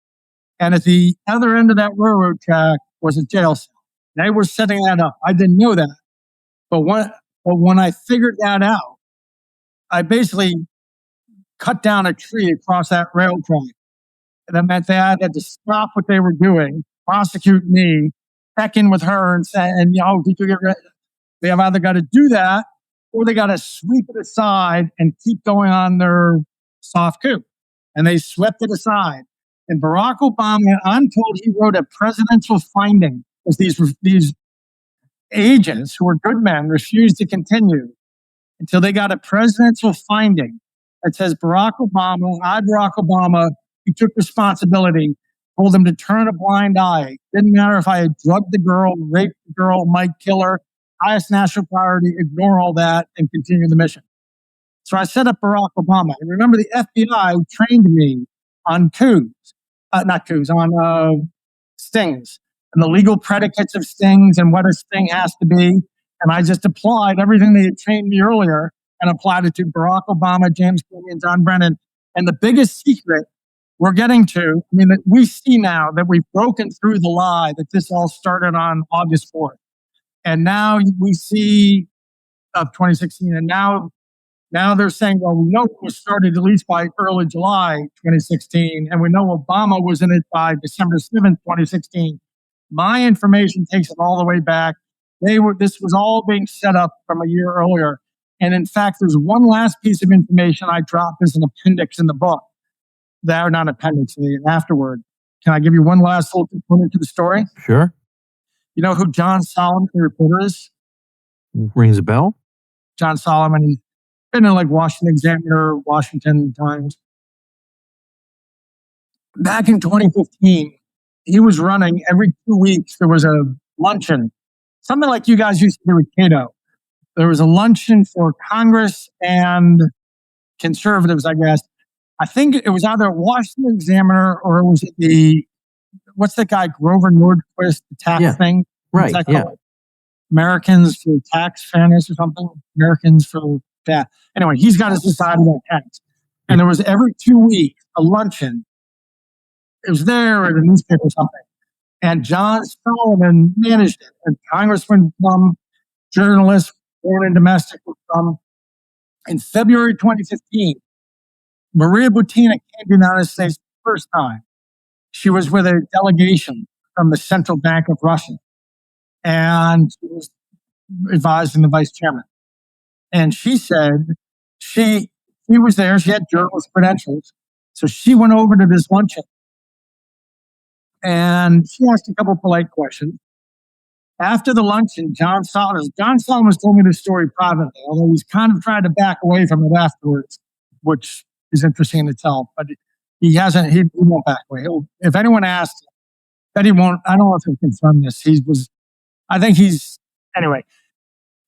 And at the other end of that railroad track was a jail cell. They were setting that up. I didn't know that. But when I figured that out, I basically cut down a tree across that rail track. And that meant they had to stop what they were doing, prosecute me, check in with her and say, and, did you get ready? They have either got to do that, or they got to sweep it aside and keep going on their soft coup. And they swept it aside. And Barack Obama, I'm told he wrote a presidential finding, because these agents who were good men refused to continue until they got a presidential finding that says Barack Obama, he took responsibility, told them to turn a blind eye. Didn't matter if I had drugged the girl, raped the girl, might kill her, highest national priority, ignore all that and continue the mission. So I set up Barack Obama. And remember, the FBI trained me on on stings and the legal predicates of stings and what a sting has to be. And I just applied everything they had trained me earlier and applied it to Barack Obama, James Comey, and John Brennan. And the biggest secret we're getting to, that we see now that we've broken through the lie that this all started on August 4th. And now we see of 2016. And now they're saying, well, we know it was started at least by early July 2016. And we know Obama was in it by December 7th, 2016. My information takes it all the way back. This was all being set up from a year earlier. And in fact, there's one last piece of information I dropped as an appendix in the book. They're not appendix, afterward. Can I give you one last little component to the story? Sure. You know who John Solomon, the reporter, is? Rings a bell. John Solomon, he's been in like Washington Examiner, Washington Times. Back in 2015, he was running every 2 weeks. There was a luncheon, something like you guys used to do with Cato. There was a luncheon for Congress and conservatives, I guess. I think it was either Washington Examiner or it was what's that guy, Grover Nordquist, the tax thing? Right, yeah. Americans for Tax Fairness or something? Americans for that. Anyway, he's got his society on tax. And there was every 2 weeks a luncheon. It was there or the newspaper or something. And John Solomon managed it. And congressmen come, journalists, foreign and domestic would come. In February 2015, Maria Butina came to the United States the first time. She was with a delegation from the Central Bank of Russia. And she was advising the vice chairman. And she said she was there. She had journalist credentials. So she went over to this luncheon. And she asked a couple of polite questions. After the luncheon, John Solomon told me this story privately, although he's kind of tried to back away from it afterwards, which is interesting to tell. But he won't back away. If anyone asks, that he won't. I don't know if he can confirm this. Anyway,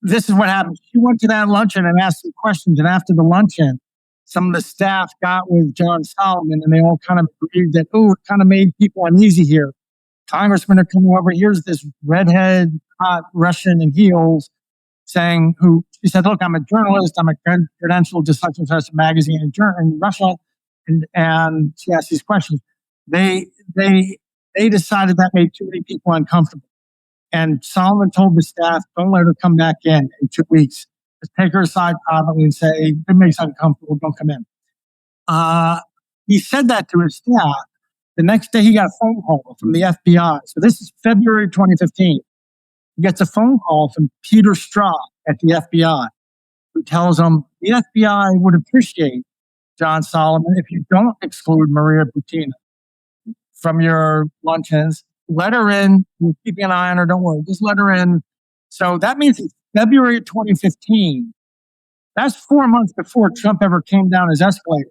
this is what happened. She went to that luncheon and asked some questions. And after the luncheon, some of the staff got with John Solomon and they all kind of agreed that, it kind of made people uneasy here. Congressmen are coming over. Here's this redhead, hot Russian in heels saying, she said, look, I'm a journalist. I'm a credentialed to such and such magazine in Russia. And she asked these questions. They decided that made too many people uncomfortable. And Solomon told the staff, don't let her come back in 2 weeks. Just take her aside privately and say, it makes uncomfortable, don't come in. He said that to his staff. The next day, he got a phone call from the FBI. So this is February 2015. He gets a phone call from Peter Strzok at the FBI, who tells him the FBI would appreciate, John Solomon, if you don't exclude Maria Butina from your luncheons. Let her in. We're keeping an eye on her. Don't worry. Just let her in. So that means in February 2015, that's 4 months before Trump ever came down his escalator.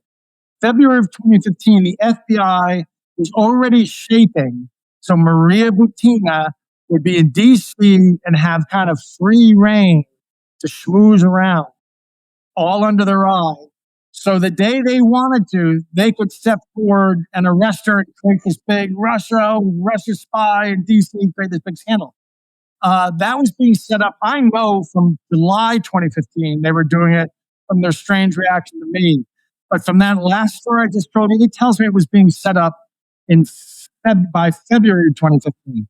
February of 2015, the FBI was already shaping so Maria Butina would be in D.C. and have kind of free reign to schmooze around, all under their eye. So the day they wanted to, they could step forward and arrest her and create this big Russia spy in D.C., create this big scandal. That was being set up. I know from July 2015, they were doing it from their strange reaction to me. But from that last story I just told you, it tells me it was being set up by February 2015.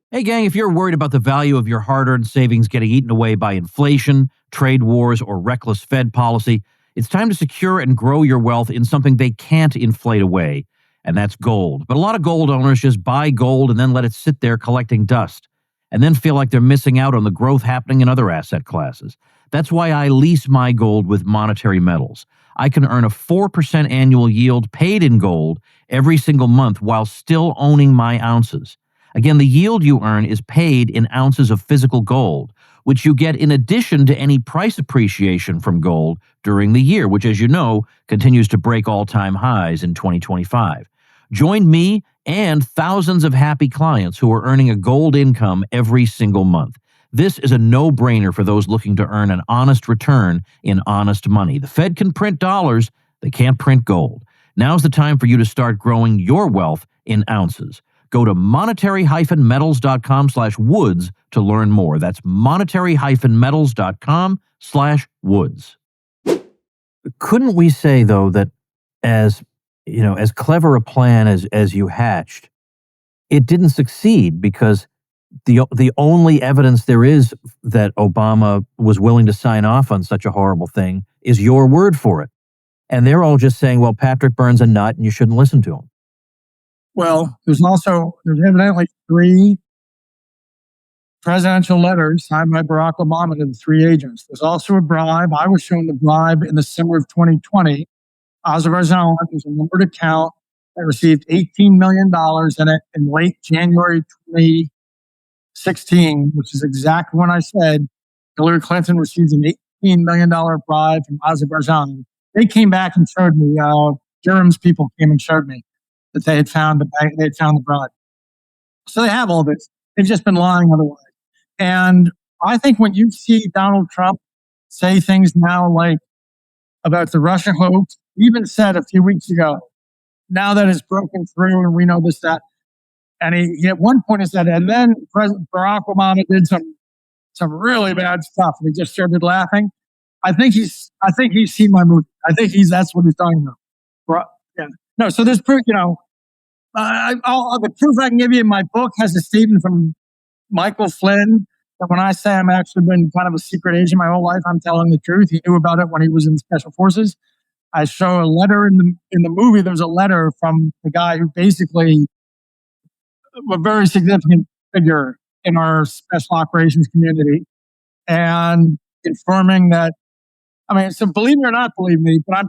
Hey, gang, if you're worried about the value of your hard-earned savings getting eaten away by inflation, trade wars, or reckless Fed policy, it's time to secure and grow your wealth in something they can't inflate away, and that's gold. But a lot of gold owners just buy gold and then let it sit there collecting dust, and then feel like they're missing out on the growth happening in other asset classes. That's why I lease my gold with Monetary Metals. I can earn a 4% annual yield paid in gold every single month while still owning my ounces. Again, the yield you earn is paid in ounces of physical gold, which you get in addition to any price appreciation from gold during the year, which, as you know, continues to break all-time highs in 2025. Join me and thousands of happy clients who are earning a gold income every single month. This is a no-brainer for those looking to earn an honest return in honest money. The Fed can print dollars, they can't print gold. Now's the time for you to start growing your wealth in ounces. Go to monetary-metals.com/woods to learn more. That's monetary-metals.com/woods. Couldn't we say, though, that as clever a plan as you hatched, it didn't succeed because the only evidence there is that Obama was willing to sign off on such a horrible thing is your word for it. And they're all just saying, well, Patrick Byrne's a nut and you shouldn't listen to him. Well, there's evidently 3 presidential letters signed by Barack Obama to the 3 agents. There's also a bribe. I was shown the bribe in the summer of 2020. Azerbaijan, there's a numbered account that received $18 million in it in late January 2016, which is exactly when I said Hillary Clinton received an $18 million bribe from Azerbaijan. They came back and showed me, Durham's people came and showed me that they had found the bribe. So they have all this. They've just been lying otherwise. And I think when you see Donald Trump say things now like about the Russia hoax, even said a few weeks ago, now that it's broken through and we know this, that, and he at one point he said, and then President Barack Obama did some really bad stuff, and he just started laughing. I think he's seen my movie. I think that's what he's talking about. Yeah. No, so there's proof. The proof I can give you in my book has a statement from Michael Flynn that when I say I'm actually been kind of a secret agent my whole life, I'm telling the truth. He knew about it when he was in Special Forces. I show a letter in the movie. There's a letter from the guy who basically a very significant figure in our special operations community, and confirming that. I mean, so believe me or not believe me, but I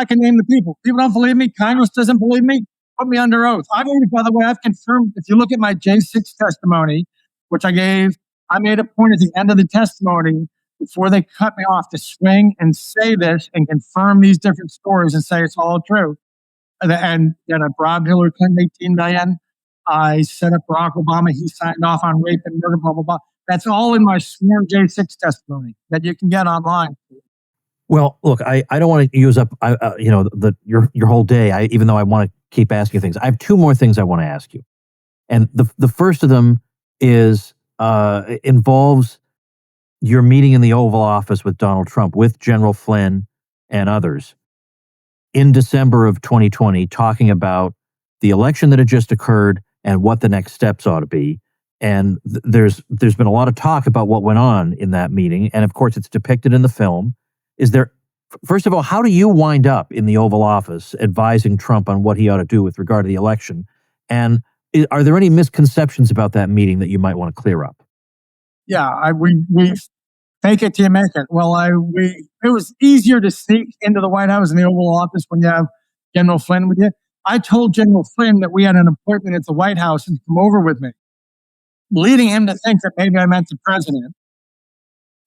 can name the people. People don't believe me. Congress doesn't believe me. Put me under oath. By the way, I've confirmed. If you look at my J6 testimony, which I gave, I made a point at the end of the testimony before they cut me off to swing and say this and confirm these different stories and say it's all true. And I bribed Hillary Clinton $18 million. I set up Barack Obama. He signed off on rape and murder, blah, blah, blah. That's all in my sworn J6 testimony that you can get online. Well, look, I don't want to use up your whole day. Even though I want to keep asking things, I have 2 more things I want to ask you, and the first of them is involves your meeting in the Oval Office with Donald Trump, with General Flynn and others in December of 2020, talking about the election that had just occurred and what the next steps ought to be. And there's been a lot of talk about what went on in that meeting. And of course, it's depicted in the film. First of all, how do you wind up in the Oval Office advising Trump on what he ought to do with regard to the election? And are there any misconceptions about that meeting that you might want to clear up? Yeah, we fake it till you make it. Well, it was easier to sneak into the White House and the Oval Office when you have General Flynn with you. I told General Flynn that we had an appointment at the White House and to come over with me, leading him to think that maybe I meant the president.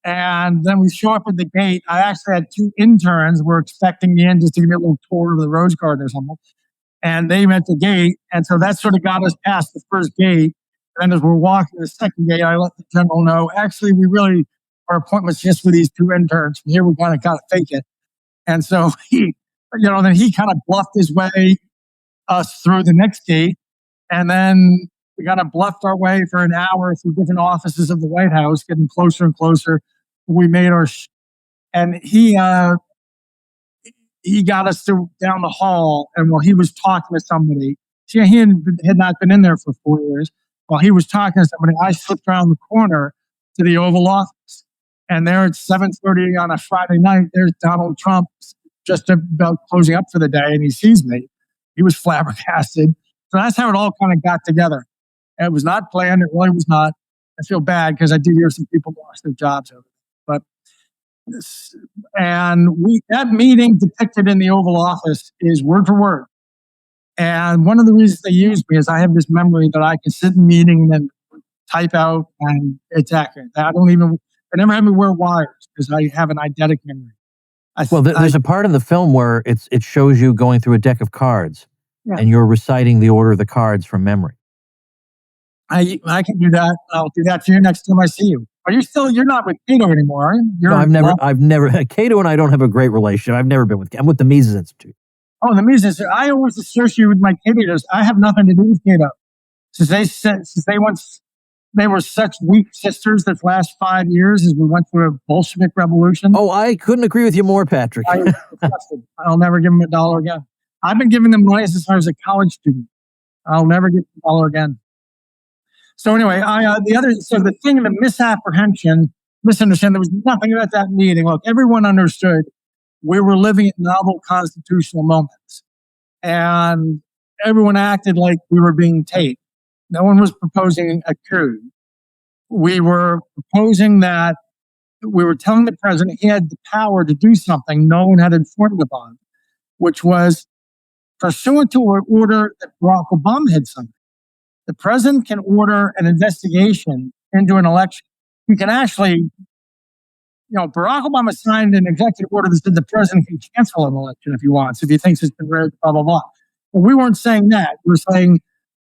And then we show up at the gate. I actually had two interns were expecting me in just to give me a little tour of the Rose Garden or something. And they met the gate. And so that sort of got us past the first gate. And as we're walking to the second gate, I let the general know, actually, our appointment's just with these two interns. From here, we kind of fake it. And so then he kind of bluffed his way us through the next gate. And then we kind of bluffed our way for an hour through different offices of the White House, getting closer and closer. We made and he got us down the hall. And while he was talking to somebody, he had not been in there for 4 years. While he was talking to somebody, I slipped around the corner to the Oval Office. And there at 7:30 on a Friday night, there's Donald Trump just about closing up for the day. And he sees me. He was flabbergasted. So that's how it all kind of got together. It was not planned. It really was not. I feel bad because I did hear some people lost their jobs over it. That meeting depicted in the Oval Office is word for word. And one of the reasons they used me is I have this memory that I can sit in a meeting and then type out and it's accurate. I never had me wear wires because I have an eidetic memory. There's a part in the film where it shows you going through a deck of cards and you're reciting the order of the cards from memory. I can do that. I'll do that for you next time I see you. You're not with Cato anymore, are you? No, I've never, Cato and I don't have a great relationship. I've never been I'm with the Mises Institute. Oh, the Mises Institute. I always associate with my Cato. I have nothing to do with Cato. They were such weak sisters this last 5 years as we went through a Bolshevik revolution. Oh, I couldn't agree with you more, Patrick. I'll never give them $1 again. I've been giving them money since I was a college student. I'll never give them $1 again. So anyway, the thing, the misunderstanding, there was nothing about that meeting. Look, everyone understood we were living in novel constitutional moments. And everyone acted like we were being taped. No one was proposing a coup. We were proposing that we were telling the president he had the power to do something no one had informed him on, which was pursuant to an order that Barack Obama had signed. The president can order an investigation into an election. He can actually, Barack Obama signed an executive order that said the president can cancel an election if he wants, if he thinks it's been rigged, blah, blah, blah. But we weren't saying that. We were saying,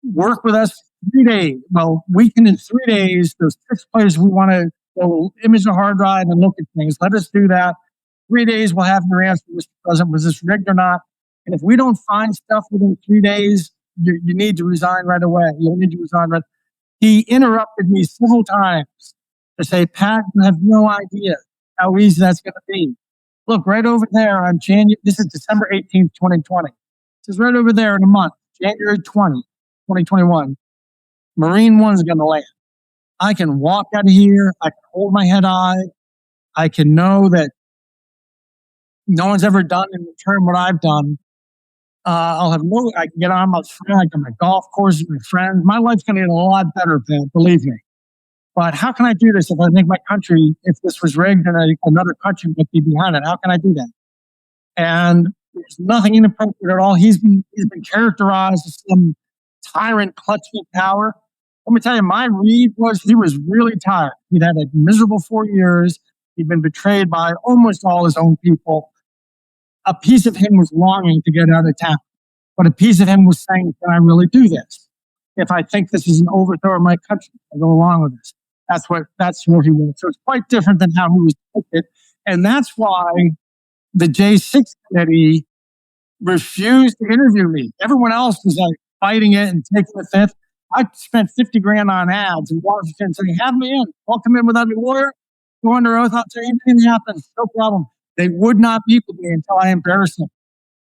work with us 3 days. Well, we can in 3 days, there's 6 places we want to go image the hard drive and look at things. Let us do that. 3 days, we'll have your answer, Mr. President, was this rigged or not? And if we don't find stuff within 3 days, you need to resign right away. You need to resign right. He interrupted me several times to say, Pat, you have no idea how easy that's going to be. Look, right over there on this is December 18th, 2020. It says right over there in a month, January 2021, Marine One's going to land. I can walk out of here. I can hold my head high. I can know that no one's ever done in return what I've done. I can get on my friend, I can my golf courses, my friends. My life's going to get a lot better, Ben, believe me. But how can I do this if I think my country, if this was rigged and another country might be behind it? How can I do that? And there's nothing inappropriate at all. He's been characterized as some tyrant clutching power. Let me tell you, my read was he was really tired. He'd had a miserable 4 years. He'd been betrayed by almost all his own people. A piece of him was longing to get out of town, but a piece of him was saying, can I really do this? If I think this is an overthrow of my country, I'll go along with this. That's where he was. So it's quite different than how he was depicted. And that's why the J6 committee refused to interview me. Everyone else was like fighting it and taking the fifth. I spent $50,000 on ads in Washington saying, have me in. I'll come in without a lawyer, go under oath, I'll tell you anything happens, no problem. They would not meet with me until I embarrassed them.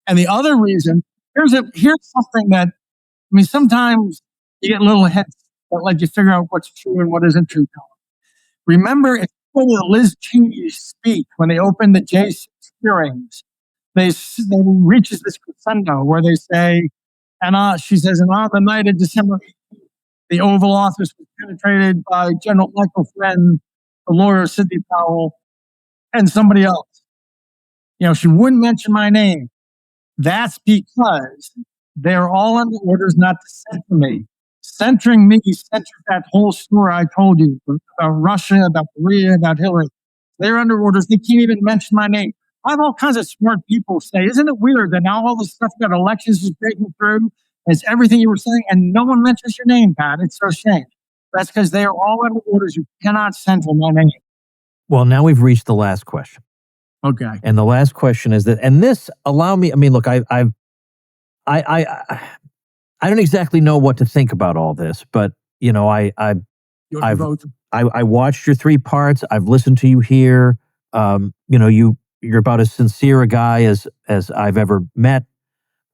And the other reason, here's something that, sometimes you get little that let you figure out what's true and what isn't true. Remember, if you go to Liz Cheney's speech when they opened the J6 hearings, they reaches this crescendo where they say, she says, and on the night of December 18th, the Oval Office was penetrated by General Michael Flynn, the lawyer Sidney Powell, and somebody else. She wouldn't mention my name. That's because they're all under orders not to censor me. Censoring me centered that whole story I told you about Russia, about Korea, about Hillary. They're under orders. They can't even mention my name. I have all kinds of smart people say, isn't it weird that now all this stuff about elections is breaking through? It's everything you were saying, and no one mentions your name, Pat. It's so strange. That's because they are all under orders. You cannot censor my name. Well, now we've reached the last question. Okay. And the last question is that, and this allow me. I mean, look, I don't exactly know what to think about all this, but I watched your 3 parts. I've listened to you here. You're about as sincere a guy as I've ever met.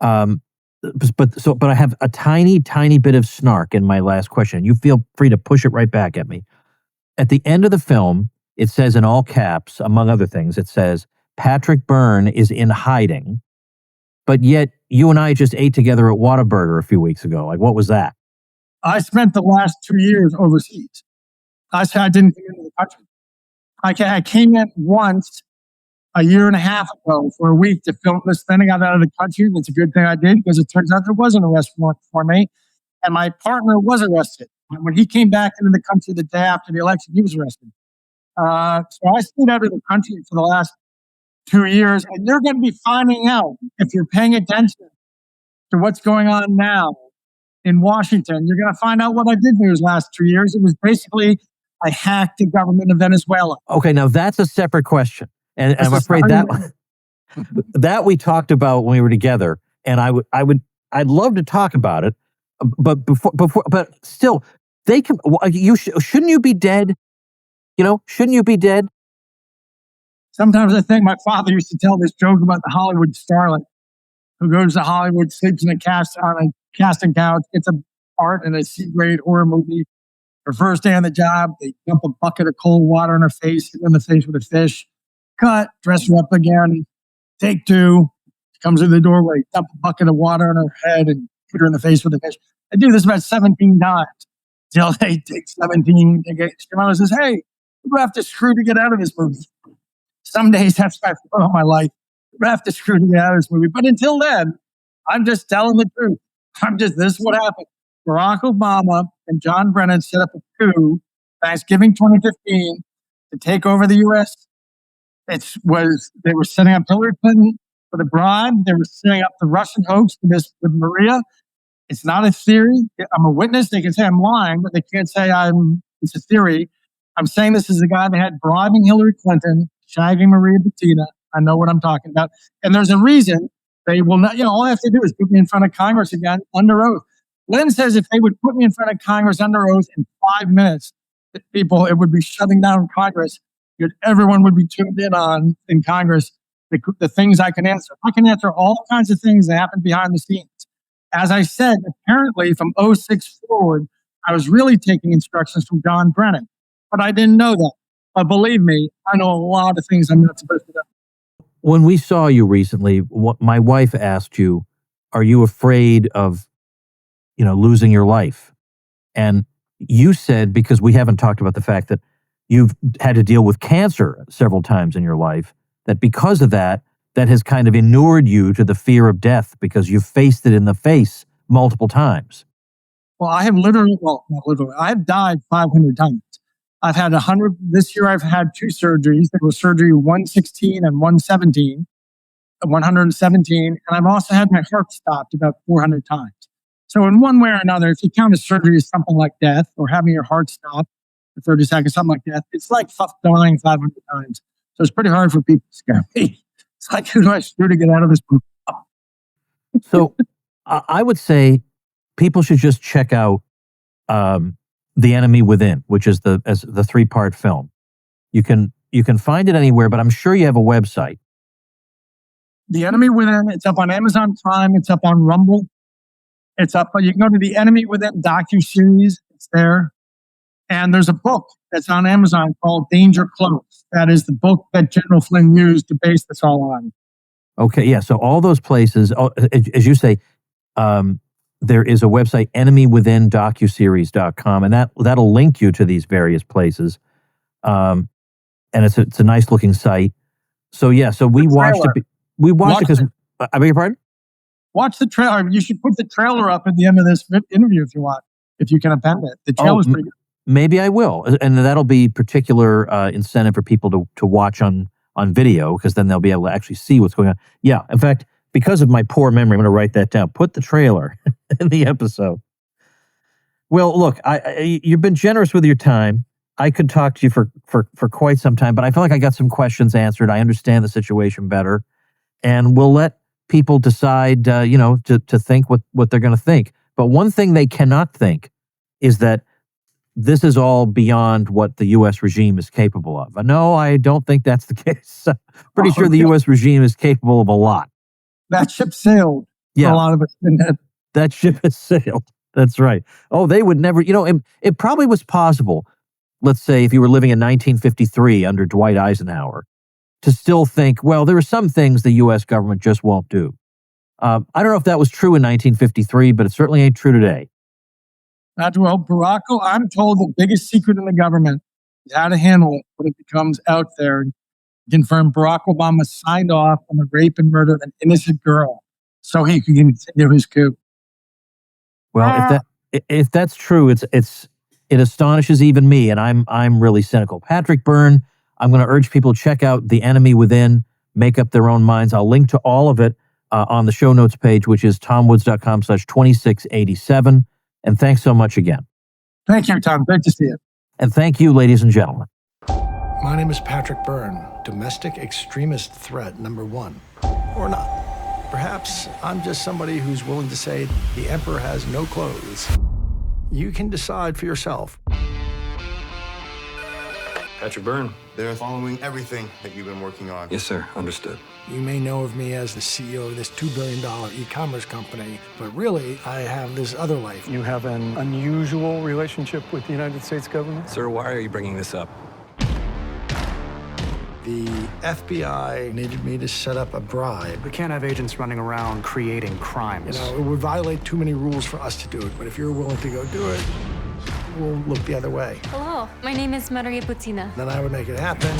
But I have a tiny bit of snark in my last question. You feel free to push it right back at me. At the end of the film, it says in all caps, among other things, it says, Patrick Byrne is in hiding, but yet you and I just ate together at Whataburger a few weeks ago. Like, what was that? I spent the last 2 years overseas. I didn't come into the country. I came in once a year and a half ago for a week to film this. Then I got out of the country. That's a good thing I did, because it turns out there was an arrest warrant for me. And my partner was arrested. When he came back into the country the day after the election, he was arrested. So I stayed out of the country for the last 2 years, and you're going to be finding out, if you're paying attention to what's going on now in Washington, you're going to find out what I did in those last 2 years. It was basically, I hacked the government of Venezuela. Okay, now that's a separate question. And I'm afraid that we talked about when we were together, and I'd love to talk about it, but but still, shouldn't you be dead? Shouldn't you be dead? Sometimes I think my father used to tell this joke about the Hollywood starlet who goes to Hollywood, sleeps on a casting couch, gets a part in a C-grade horror movie. Her first day on the job, they dump a bucket of cold water in her face, hit her in the face with a fish. Cut, dress her up again. Take 2. She comes in the doorway, dump a bucket of water on her head and put her in the face with a fish. I do this about 17 times. Till they take 17. They get Shimano says, "Hey, you have to screw to get out of this movie." Some days that's my all my life. You have to screw to get out of this movie. But until then, I'm just telling the truth. This is what happened. Barack Obama and John Brennan set up a coup, Thanksgiving 2015, to take over the U.S. They were setting up Hillary Clinton for the bribe. They were setting up the Russian hoax with Maria. It's not a theory. I'm a witness. They can say I'm lying, but they can't say it's a theory. I'm saying this is a guy that had bribing Hillary Clinton, shagging Maria Butina. I know what I'm talking about. And there's a reason they will not, all they have to do is put me in front of Congress again under oath. Lynn says if they would put me in front of Congress under oath in 5 minutes, it would be shutting down Congress. Everyone would be tuned in Congress, the things I can answer. I can answer all kinds of things that happen behind the scenes. As I said, apparently from 2006 forward, I was really taking instructions from John Brennan, but I didn't know that. But believe me, I know a lot of things I'm not supposed to know. When we saw you recently, my wife asked you, are you afraid of, losing your life? And you said, because we haven't talked about the fact that you've had to deal with cancer several times in your life, that because of that has kind of inured you to the fear of death because you've faced it in the face multiple times. Well, I have not literally, I've died 500 times. I've had 100, this year I've had 2 surgeries. There was surgery 116 and 117, and I've also had my heart stopped about 400 times. So in one way or another, if you count a surgery as something like death or having your heart stop for 30 seconds, something like that, it's like dying 500 times. So it's pretty hard for people to scare me. It's like, who do I screw to get out of this book? So I would say people should just check out The Enemy Within, which is the 3-part film. You can find it anywhere, but I'm sure you have a website. The Enemy Within, it's up on Amazon Prime, it's up on Rumble. It's up, you can go to the Enemy Within docuseries. It's there. And there's a book that's on Amazon called Danger Close. That is the book that General Flynn used to base this all on. Okay, yeah. So all those places, as you say, there is a website, enemywithindocuseries.com, and that'll link you to these various places. And it's a nice looking site. So yeah, so we watched it. We watched it because I beg your pardon? Watch the trailer. You should put the trailer up at the end of this interview if you want, if you can append it. The trailer's pretty good. Maybe I will, and that'll be particular incentive for people to watch on video, because then they'll be able to actually see what's going on. Yeah, in fact, because of my poor memory, I'm going to write that down. Put the trailer in the episode. Well, look, you've been generous with your time. I could talk to you for quite some time, but I feel like I got some questions answered. I understand the situation better, and we'll let people decide, to think what they're going to think. But one thing they cannot think is that this is all beyond what the U.S. regime is capable of. No, I don't think that's the case. Pretty sure the U.S. regime is capable of a lot. That ship sailed. Yeah. For a lot of us. That ship has sailed. That's right. Oh, they would never, it probably was possible, let's say if you were living in 1953 under Dwight Eisenhower, to still think, well, there are some things the U.S. government just won't do. I don't know if that was true in 1953, but it certainly ain't true today. Not well, I'm told the biggest secret in the government is how to handle it when it becomes out there. And confirmed Barack Obama signed off on the rape and murder of an innocent girl so he could continue his coup. Well, if that's true, it astonishes even me, and I'm really cynical. Patrick Byrne, I'm going to urge people to check out The Enemy Within, make up their own minds. I'll link to all of it on the show notes page, which is tomwoods.com/2687. And thanks so much again. Thank you, Tom. Great to see you. And thank you, ladies and gentlemen. My name is Patrick Byrne, domestic extremist threat number 1. Or not. Perhaps I'm just somebody who's willing to say the emperor has no clothes. You can decide for yourself. Patrick Byrne. They're following everything that you've been working on. Yes, sir. Understood. You may know of me as the CEO of this $2 billion e-commerce company, but really, I have this other life. You have an unusual relationship with the United States government? Sir, why are you bringing this up? The FBI needed me to set up a bribe. We can't have agents running around creating crimes. It would violate too many rules for us to do it, but if you're willing to go do it, we'll look the other way. Hello, my name is Maria Putina. Then I would make it happen.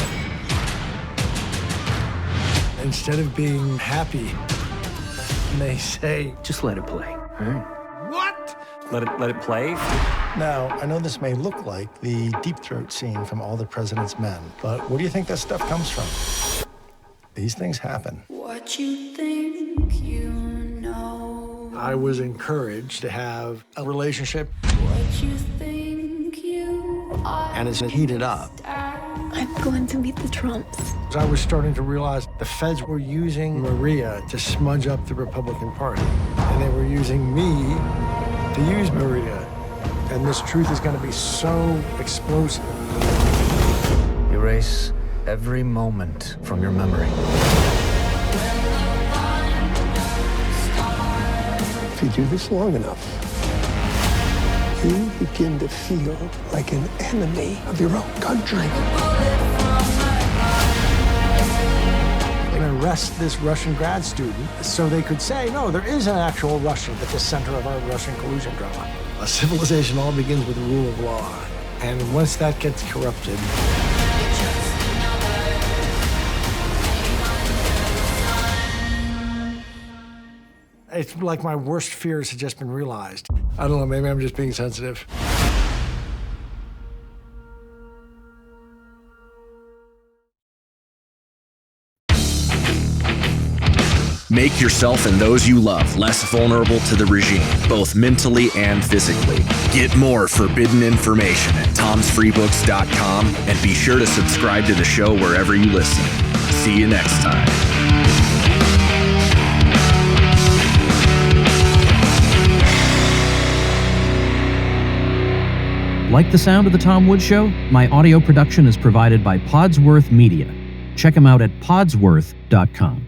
Instead of being happy, they say, just let it play. What? Let it play? Now, I know this may look like the Deep Throat scene from All the President's Men, but where do you think that stuff comes from? These things happen. What you think you know. I was encouraged to have a relationship. What you think you are. And it's heated up. I'm going to meet the Trumps. I was starting to realize the feds were using Maria to smudge up the Republican Party. And they were using me to use Maria. And this truth is going to be so explosive. Erase every moment from your memory. If you do this long enough, you begin to feel like an enemy of your own country. They're going to arrest this Russian grad student so they could say, no, there is an actual Russian at the center of our Russian collusion drama. A civilization all begins with the rule of law. And once that gets corrupted, it's like my worst fears had just been realized. I don't know, maybe I'm just being sensitive. Make yourself and those you love less vulnerable to the regime, both mentally and physically. Get more forbidden information at tomsfreebooks.com and be sure to subscribe to the show wherever you listen. See you next time. Like the sound of The Tom Woods Show? My audio production is provided by Podsworth Media. Check them out at podsworth.com.